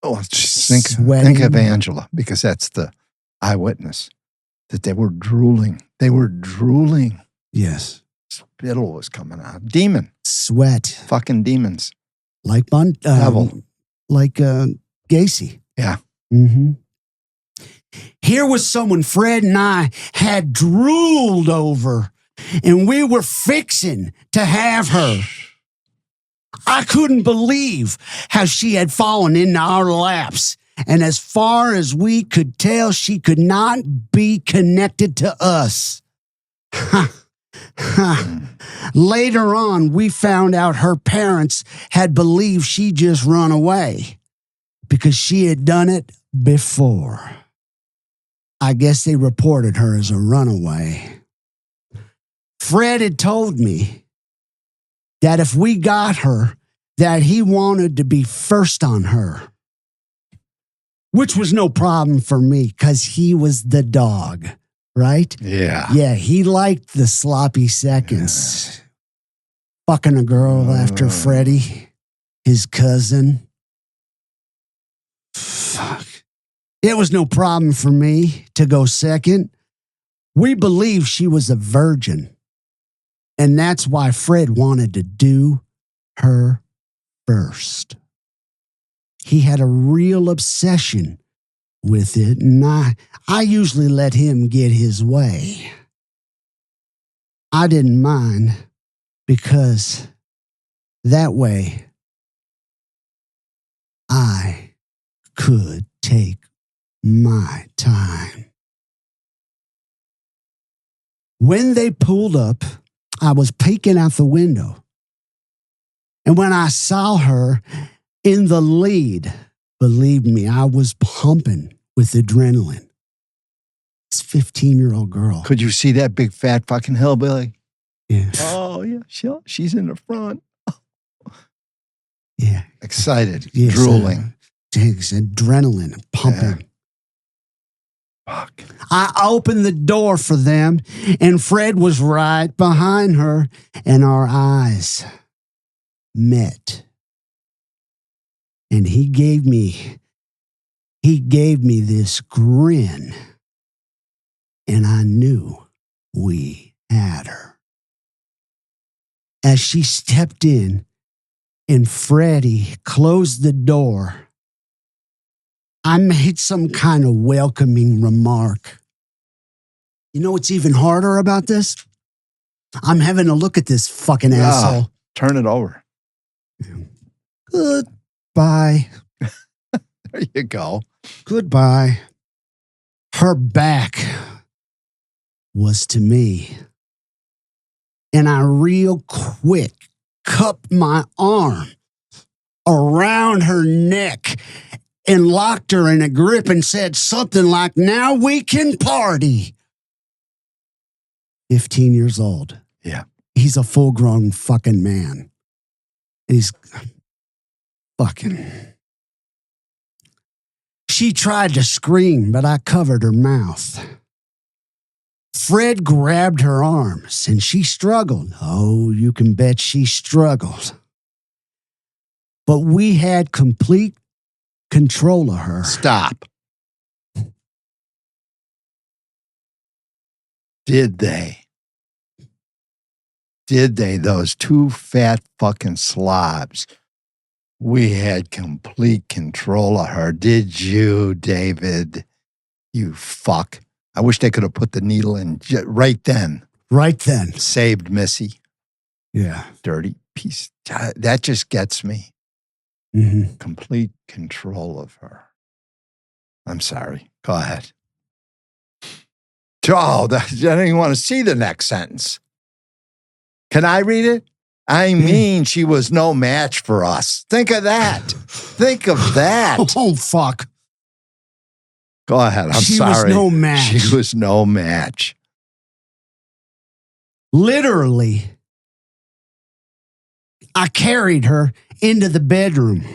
Oh, just think of Angela, because that's the eyewitness, that they were drooling. They were drooling. Yes. Spittle was coming out. Demon. Sweat. Fucking demons. Like Devil. Like Gacy. Yeah. Mm-hmm. Here was someone Fred and I had drooled over, and we were fixing to have her. I couldn't believe how she had fallen into our laps. And as far as we could tell, she could not be connected to us. Later on, we found out her parents had believed she just run away because she had done it before. I guess they reported her as a runaway. Fred had told me that if we got her, that he wanted to be first on her, which was no problem for me because he was the dog, right? Yeah. Yeah, he liked the sloppy seconds. Fucking a girl after Freddie, his cousin. Fuck. It was no problem for me to go second. We believed she was a virgin. And that's why Fred wanted to do her first. He had a real obsession with it, and I usually let him get his way. I didn't mind because that way I could take my time. When they pulled up, I was peeking out the window. And when I saw her in the lead, believe me, I was pumping with adrenaline. This 15-year-old girl. Could you see that big fat fucking hillbilly? Yeah. Oh, yeah. She's in the front. Yeah. Excited. Yes, drooling. Adrenaline pumping. Yeah. Fuck. I opened the door for them, and Fred was right behind her, and our eyes met. And he gave me this grin, and I knew we had her. As she stepped in and Freddie closed the door, I made some kind of welcoming remark. You know what's even harder about this? I'm having a look at this fucking asshole. Turn it over. Goodbye. There you go. Goodbye. Her back was to me. And I real quick cupped my arm around her neck and locked her in a grip and said something like, "Now we can party." 15 years old. Yeah. He's a full-grown fucking man. He's fucking. She tried to scream, but I covered her mouth. Fred grabbed her arms and she struggled. Oh, you can bet she struggled. But we had complete control of her. Stop. Did they? Those two fat fucking slobs We had complete control of her. Did you, David? You fuck. I wish they could have put the needle in right then. Right then. Saved Missy. Yeah. Dirty piece. That just gets me. Mm-hmm. Complete control of her. I'm sorry. Go ahead. Oh, I don't even want to see the next sentence. Can I read it? I mean, she was no match for us. Think of that. Think of that. Oh, fuck. Go ahead. I'm sorry. She was no match. She was no match. Literally, I carried her into the bedroom,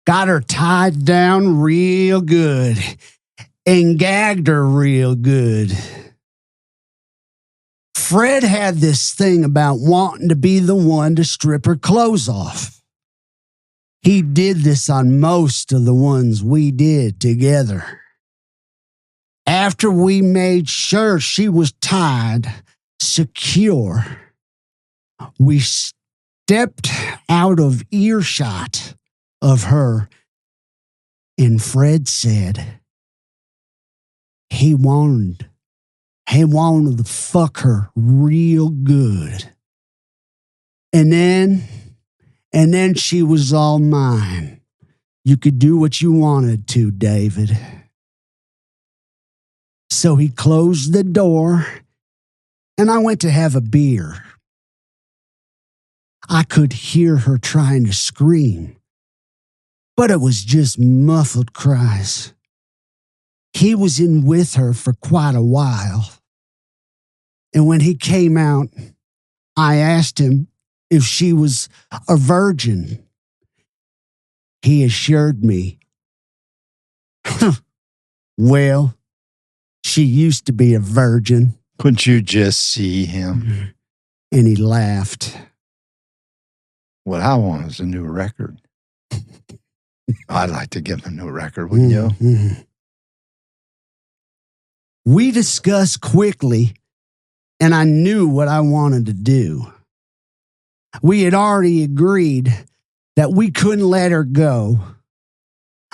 got her tied down real good, and gagged her real good. Fred had this thing about wanting to be the one to strip her clothes off. He did this on most of the ones we did together. After we made sure she was tied secure, we stepped out of earshot of her, and Fred said he wanted to fuck her real good. And then she was all mine. You could do what you wanted to, David. So he closed the door, and I went to have a beer. I could hear her trying to scream, but it was just muffled cries. He was in with her for quite a while. And when he came out, I asked him if she was a virgin. He assured me, well, she used to be a virgin. Couldn't you just see him? And he laughed. What I want is a new record. I'd like to give him a new record, wouldn't you? Mm-hmm. We discussed quickly, and I knew what I wanted to do. We had already agreed that we couldn't let her go.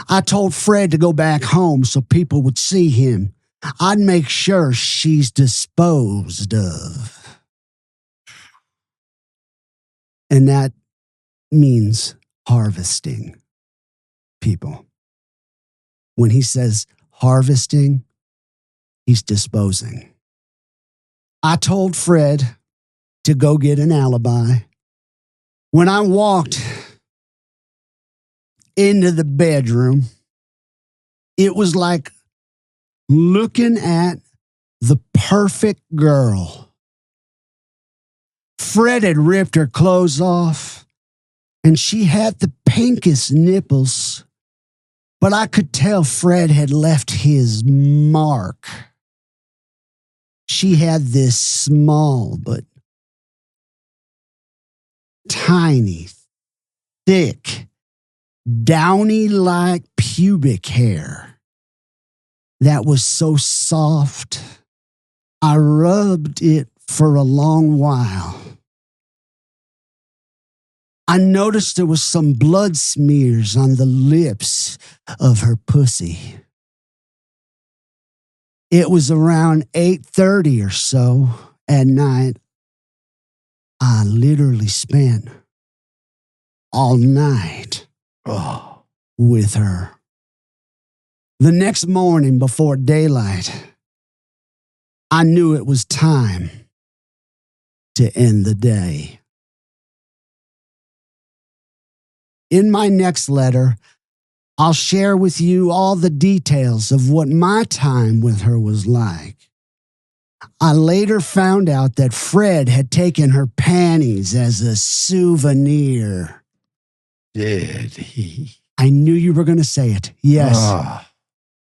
I told Fred to go back home so people would see him. I'd make sure she's disposed of. And that means harvesting, people. When he says harvesting, he's disposing. I told Fred to go get an alibi. When I walked into the bedroom, it was like looking at the perfect girl. Fred had ripped her clothes off, and she had the pinkest nipples, but I could tell Fred had left his mark. She had this small but tiny, thick, downy-like pubic hair that was so soft, I rubbed it for a long while. I noticed there was some blood smears on the lips of her pussy. It was around 8:30 or so at night. I literally spent all night with her. The next morning before daylight, I knew it was time to end the day. In my next letter, I'll share with you all the details of what my time with her was like. I later found out that Fred had taken her panties as a souvenir. Did he? I knew you were going to say it. Yes.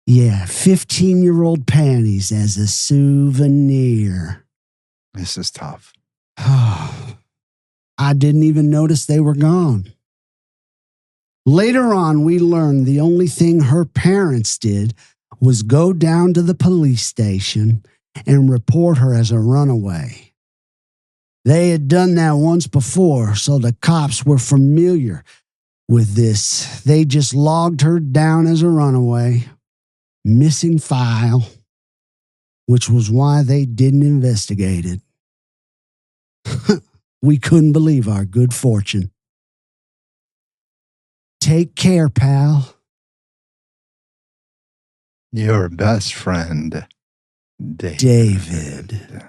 Yeah, 15-year-old panties as a souvenir. This is tough. I didn't even notice they were gone. Later on, we learned the only thing her parents did was go down to the police station and report her as a runaway. They had done that once before, so the cops were familiar with this. They just logged her down as a runaway, missing file, which was why they didn't investigate it. We couldn't believe our good fortune. Take care, pal. Your best friend, David.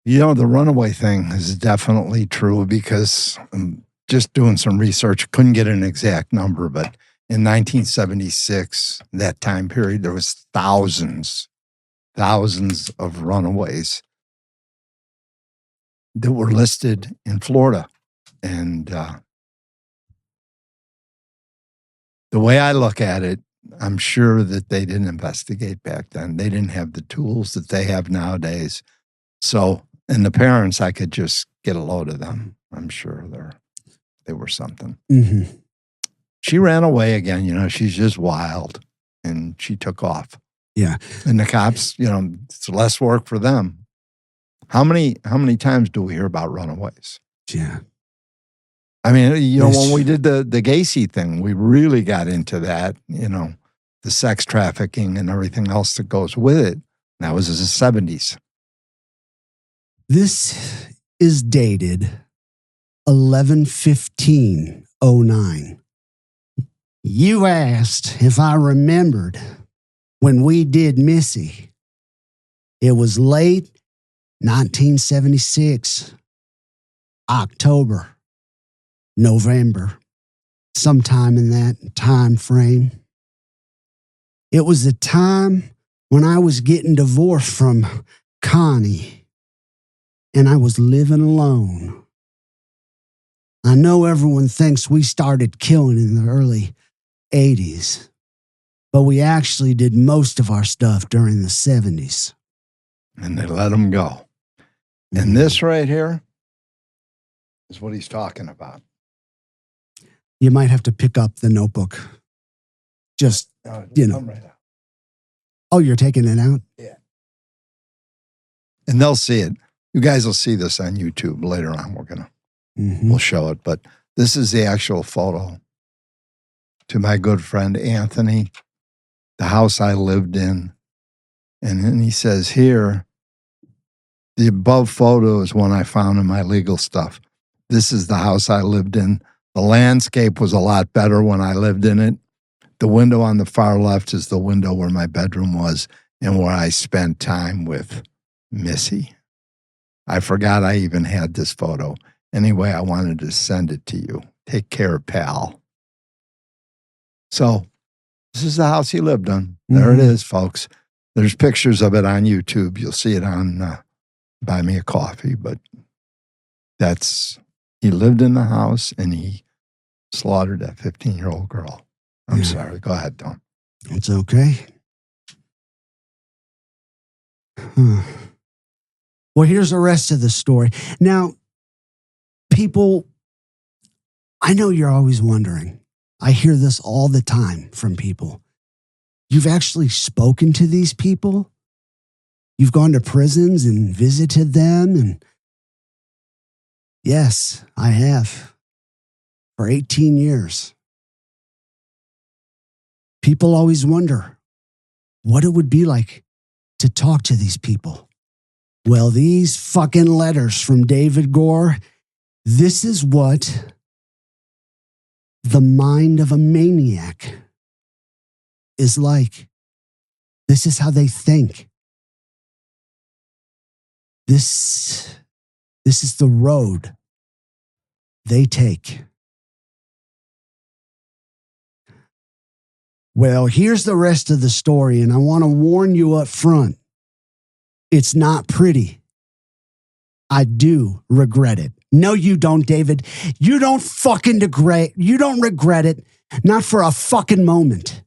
The runaway thing is definitely true because I'm just doing some research, couldn't get an exact number, but in 1976, that time period, there was thousands of runaways that were listed in Florida. And the way I look at it, I'm sure that they didn't investigate back then. They didn't have the tools that they have nowadays. So, and the parents, I could just get a load of them. I'm sure they were something. Mm-hmm. She ran away again. She's just wild, and she took off. Yeah. And the cops, it's less work for them. How many times do we hear about runaways? Yeah. I mean, when we did the Gacy thing, we really got into that, the sex trafficking and everything else that goes with it. That was in the 70s. This is dated 11/15/09. You asked if I remembered when we did Missy. It was late 1976, October, November, sometime in that time frame. It was the time when I was getting divorced from Connie and I was living alone. I know everyone thinks we started killing in the early 80s, but we actually did most of our stuff during the 70s. And they let them go. And this right here is what he's talking about. You might have to pick up the notebook. Just, Come right out. Oh, you're taking it out? Yeah. And they'll see it. You guys will see this on YouTube later on. We'll show it. But this is the actual photo to my good friend Anthony, the house I lived in. And then he says here, the above photo is one I found in my legal stuff. This is the house I lived in. The landscape was a lot better when I lived in it. The window on the far left is the window where my bedroom was and where I spent time with Missy. I forgot I even had this photo. Anyway, I wanted to send it to you. Take care, pal. So this is the house he lived in. There it is, folks. There's pictures of it on YouTube. You'll see it on Buy Me a Coffee. But he lived in the house and he slaughtered that 15-year-old girl. I'm sorry. Go ahead, Tom. It's okay. Well, here's the rest of the story. Now, people, I know you're always wondering. I hear this all the time from people. You've actually spoken to these people? You've gone to prisons and visited them? And yes, I have. For 18 years. People always wonder what it would be like to talk to these people. Well, these fucking letters from David Gore, this is what the mind of a maniac is like. This is how they think. This is the road they take. Well, here's the rest of the story, and I want to warn you up front. It's not pretty. I do regret it. No, you don't, David. You don't fucking regret. You don't regret it. Not for a fucking moment.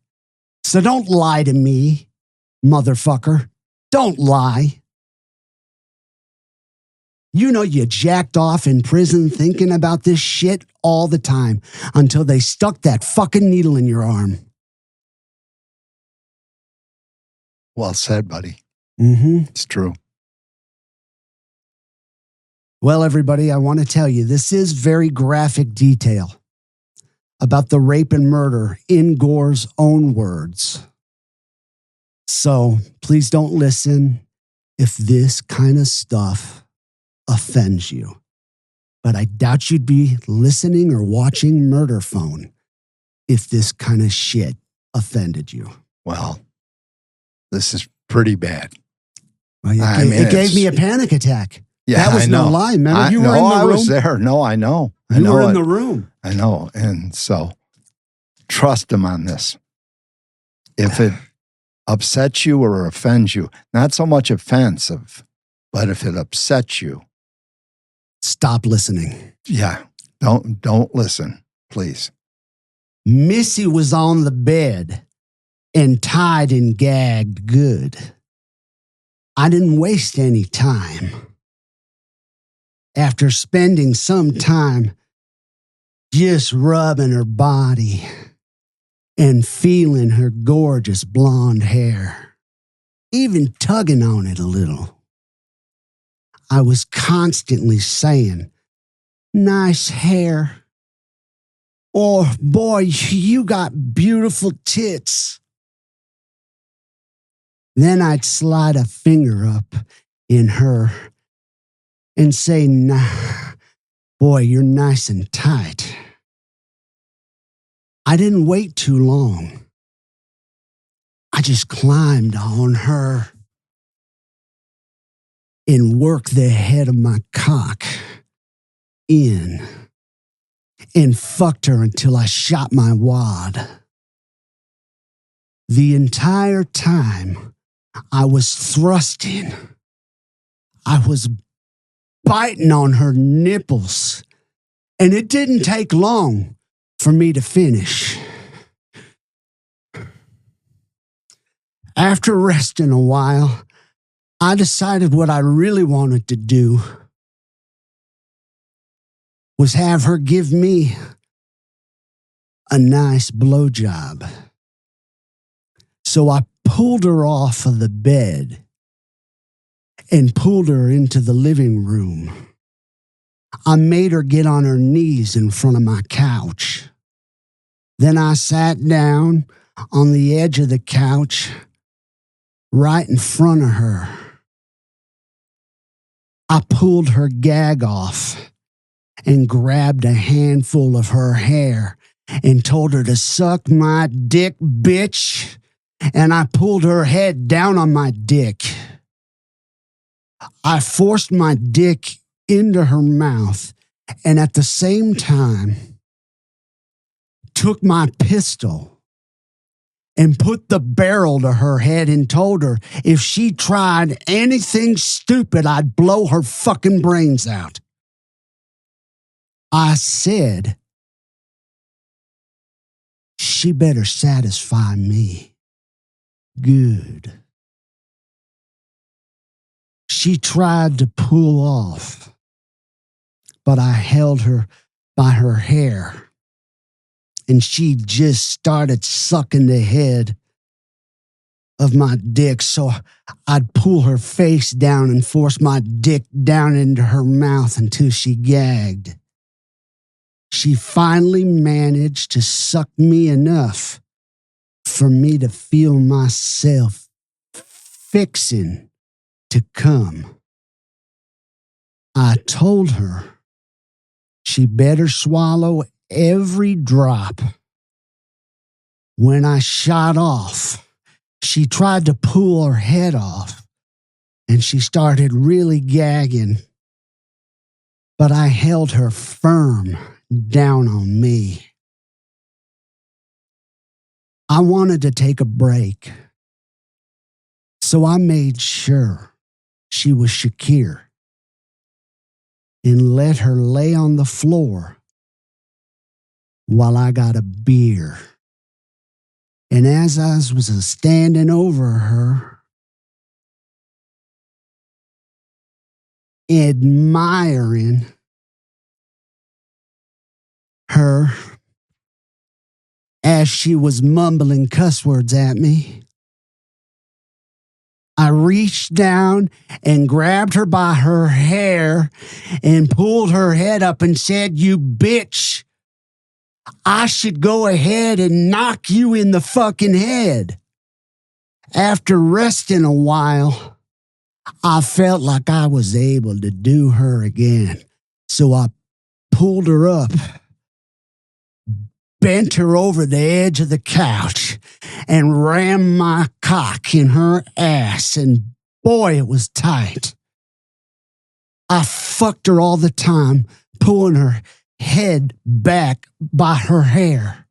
So don't lie to me, motherfucker. Don't lie. You know you jacked off in prison thinking about this shit all the time until they stuck that fucking needle in your arm. Well said, buddy. Mm-hmm. It's true. Well, everybody, I want to tell you, this is very graphic detail about the rape and murder in Gore's own words. So please don't listen if this kind of stuff offends you. But I doubt you'd be listening or watching Murder Phone if this kind of shit offended you. Well, this is pretty bad. Well, it gave me a panic attack. Yeah, that was I know. no lie. Remember, you were in the room. I was there. No, I know. You were in the room. I know. And so trust him on this. If it upsets you or offends you, not so much offensive, but if it upsets you, stop listening. Yeah. Don't listen, please. Missy was on the bed and tied and gagged good. I didn't waste any time. After spending some time just rubbing her body and feeling her gorgeous blonde hair, even tugging on it a little, I was constantly saying, "Nice hair," or "Boy, you got beautiful tits." Then I'd slide a finger up in her and say, "Nah, boy, you're nice and tight." I didn't wait too long. I just climbed on her and worked the head of my cock in and fucked her until I shot my wad. The entire time I was thrusting, I was biting on her nipples, and it didn't take long for me to finish. After resting a while, I decided what I really wanted to do was have her give me a nice blowjob. So I pulled her off of the bed and pulled her into the living room. I made her get on her knees in front of my couch. Then I sat down on the edge of the couch right in front of her. I pulled her gag off and grabbed a handful of her hair and told her to suck my dick, bitch. And I pulled her head down on my dick. I forced my dick into her mouth and at the same time took my pistol and put the barrel to her head and told her if she tried anything stupid, I'd blow her fucking brains out. I said, she better satisfy me. Good. She tried to pull off, but I held her by her hair, and she just started sucking the head of my dick, so I'd pull her face down and force my dick down into her mouth until she gagged. She finally managed to suck me enough for me to feel myself fixing to come. I told her she better swallow every drop. When I shot off, she tried to pull her head off, and she started really gagging. But I held her firm down on me. I wanted to take a break, so I made sure she was secure and let her lay on the floor while I got a beer. And as I was standing over her, admiring her as she was mumbling cuss words at me, I reached down and grabbed her by her hair and pulled her head up and said, "You bitch, I should go ahead and knock you in the fucking head." After resting a while, I felt like I was able to do her again. So I pulled her up, bent her over the edge of the couch, and rammed my cock in her ass, and boy, it was tight. I fucked her all the time, pulling her head back by her hair.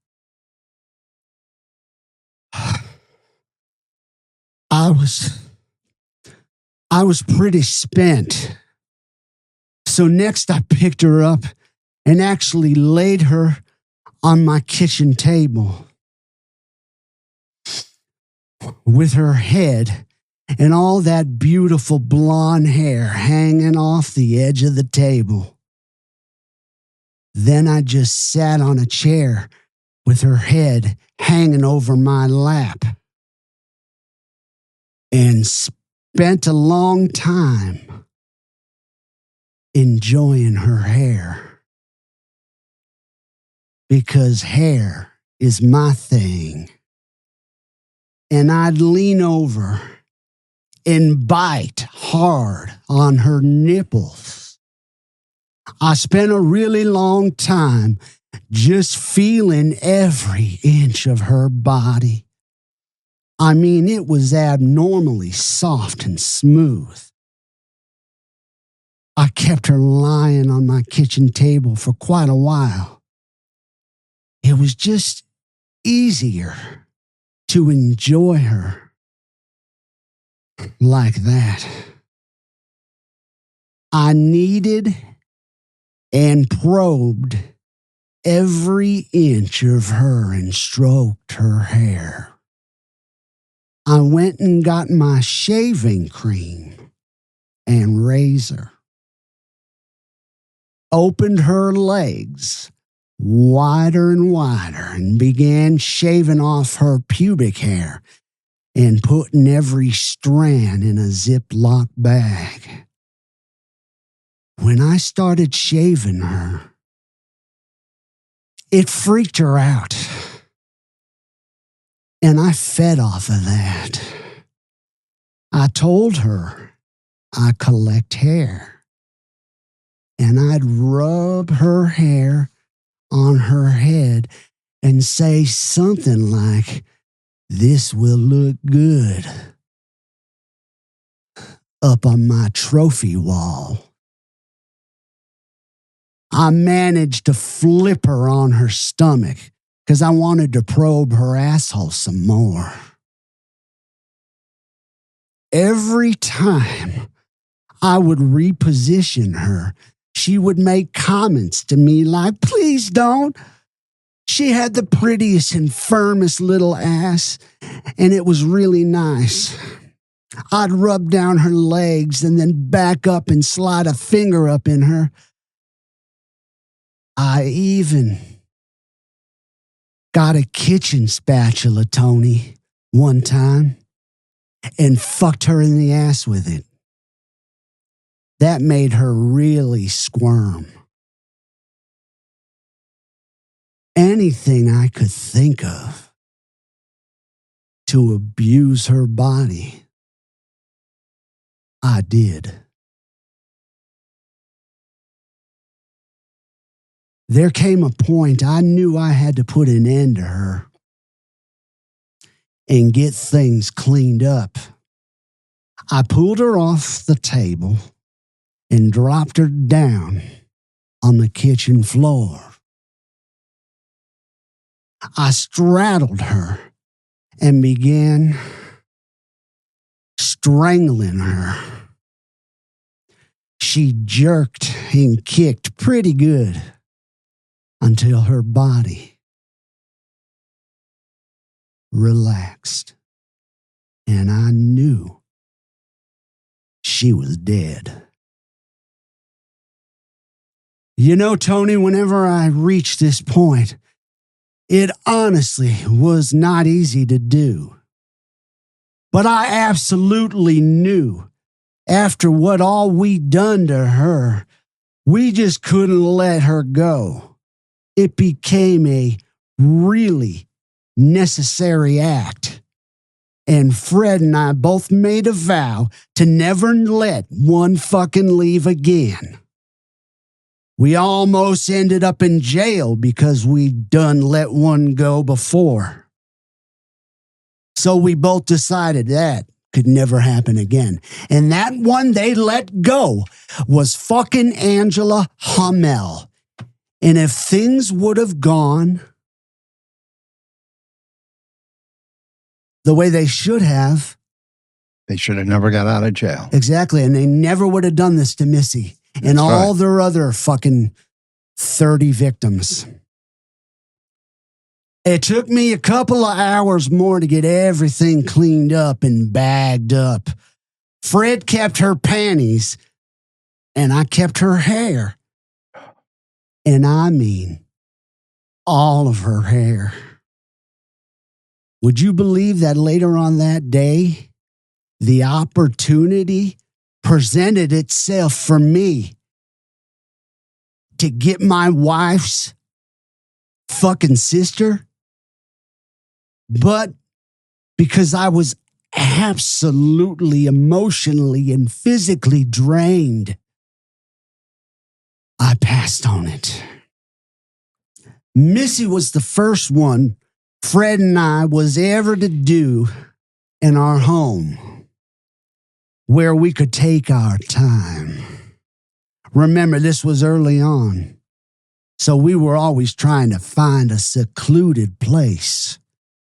I was pretty spent. So next I picked her up and actually laid her on my kitchen table with her head and all that beautiful blonde hair hanging off the edge of the table. Then I just sat on a chair with her head hanging over my lap and spent a long time enjoying her hair. Because hair is my thing. And I'd lean over and bite hard on her nipples. I spent a really long time just feeling every inch of her body. I mean, it was abnormally soft and smooth. I kept her lying on my kitchen table for quite a while. It was just easier to enjoy her like that. I kneaded and probed every inch of her and stroked her hair. I went and got my shaving cream and razor, opened her legs wider and wider, and began shaving off her pubic hair and putting every strand in a Ziploc bag. When I started shaving her, it freaked her out, and I fed off of that. I told her I collect hair, and I'd rub her hair on her head and say something like, "This will look good up on my trophy wall." I managed to flip her on her stomach because I wanted to probe her asshole some more. Every time I would reposition her, she would make comments to me like, "Please don't." She had the prettiest and firmest little ass, and it was really nice. I'd rub down her legs and then back up and slide a finger up in her. I even got a kitchen spatula, Tony, one time, and fucked her in the ass with it. That made her really squirm. Anything I could think of to abuse her body, I did. There came a point I knew I had to put an end to her and get things cleaned up. I pulled her off the table and dropped her down on the kitchen floor. I straddled her and began strangling her. She jerked and kicked pretty good until her body relaxed, and I knew she was dead. You know, Tony, whenever I reached this point, it honestly was not easy to do. But I absolutely knew after what all we'd done to her, we just couldn't let her go. It became a really necessary act. And Fred and I both made a vow to never let one fucking leave again. We almost ended up in jail because we'd done let one go before. So we both decided that could never happen again. And that one they let go was fucking Angela Hummel. And if things would have gone the way they should have. They should have never got out of jail. Exactly. And they never would have done this to Missy and all their other fucking 30 victims. It took me a couple of hours more to get everything cleaned up and bagged up. Fred kept her panties and I kept her hair. And I mean, all of her hair. Would you believe that later on that day, the opportunity presented itself for me to get my wife's fucking sister? But because I was absolutely emotionally and physically drained, I passed on it. Missy was the first one Fred and I was ever to do in our home where we could take our time. Remember, this was early on, so we were always trying to find a secluded place.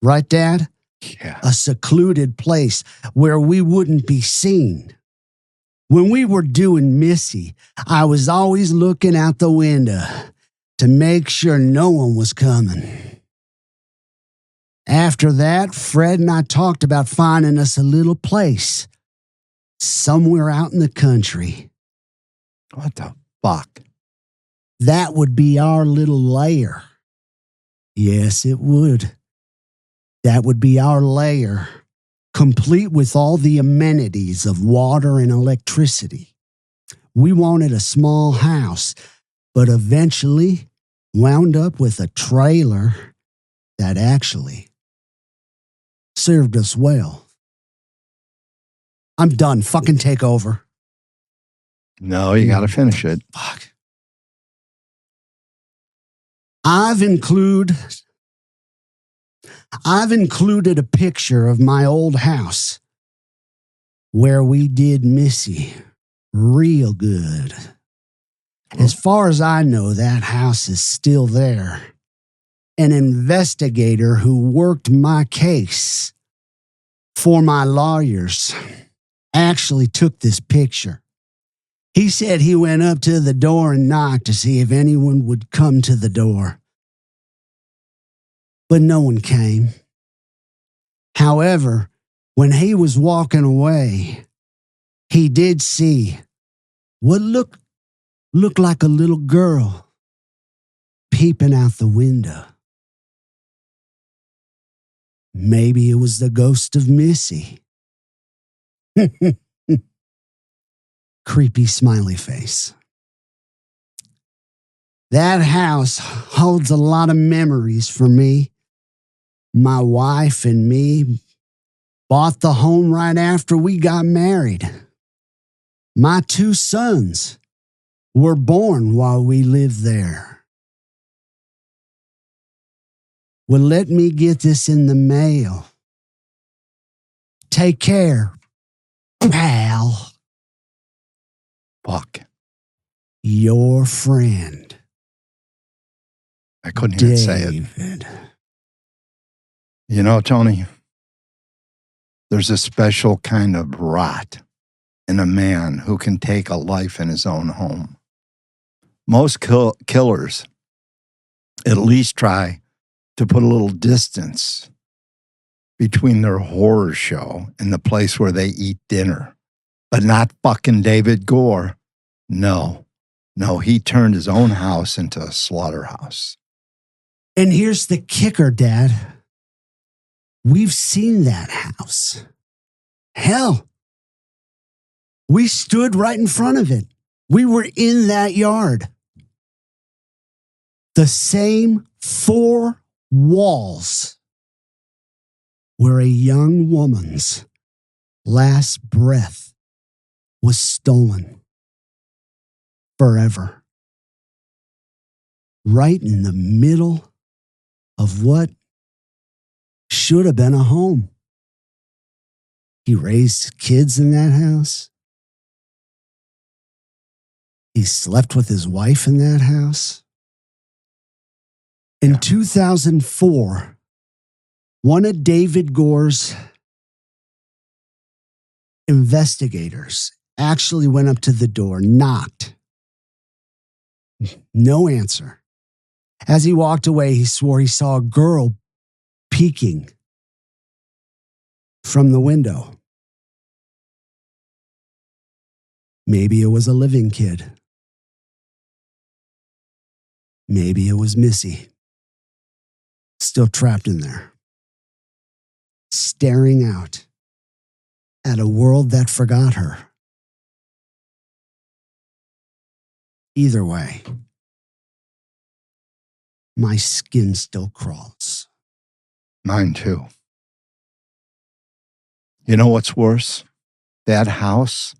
Right, Dad? Yeah. A secluded place where we wouldn't be seen. When we were doing Missy, I was always looking out the window to make sure no one was coming. After that, Fred and I talked about finding us a little place somewhere out in the country. What the fuck? That would be our little lair. Yes, it would. That would be our lair, complete with all the amenities of water and electricity. We wanted a small house, but eventually wound up with a trailer that actually served us well. I'm done. Fucking take over. No, you got to finish it. Fuck. I've included a picture of my old house where we did Missy real good. As far as I know, that house is still there. An investigator who worked my case for my lawyers actually took this picture. He said he went up to the door and knocked to see if anyone would come to the door. But no one came. However, when he was walking away, he did see what looked like a little girl peeping out the window. Maybe it was the ghost of Missy. Creepy smiley face. That house holds a lot of memories for me. My wife and me bought the home right after we got married. My 2 sons were born while we lived there. Well, let me get this in the mail. Take care, pal. Fuck. Your friend, I couldn't even say it. David. You know, Tony, there's a special kind of rot in a man who can take a life in his own home. Most killers at least try to put a little distance between their horror show and the place where they eat dinner. But not fucking David Gore. No, he turned his own house into a slaughterhouse. And here's the kicker, Dad. We've seen that house. Hell, we stood right in front of it. We were in that yard. The same 4 walls where a young woman's last breath was stolen forever. Right in the middle of what should have been a home. He raised kids in that house. He slept with his wife in that house. In 2004, one of David Gore's investigators actually went up to the door, knocked. No answer. As he walked away, he swore he saw a girl peeking from the window. Maybe it was a living kid. Maybe it was Missy, still trapped in there, staring out at a world that forgot her. Either way, my skin still crawls. Mine too. You know what's worse? That house,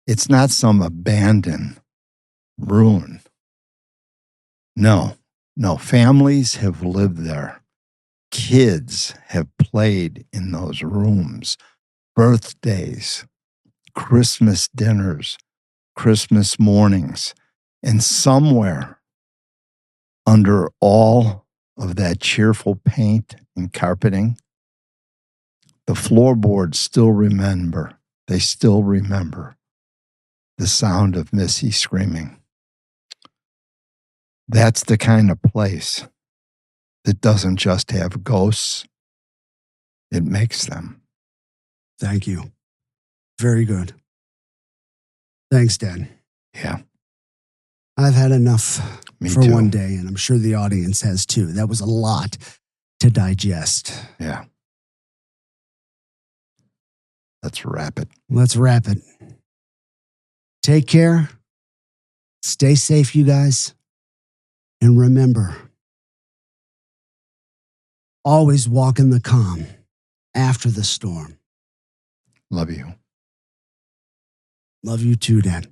it's not some abandoned ruin. No, families have lived there. Kids have played in those rooms. Birthdays, Christmas dinners, Christmas mornings, and somewhere under all of that cheerful paint and carpeting, the floorboards still remember. They still remember the sound of Missy screaming. That's the kind of place that doesn't just have ghosts, it makes them. Thank you. Very good. Thanks, Dad. Yeah. I've had enough Me for too. one day, and I'm sure the audience has too. That was a lot to digest. Yeah. Let's wrap it. Let's wrap it. Take care. Stay safe, you guys. And remember, always walk in the calm after the storm. Love you. Love you too, Dad.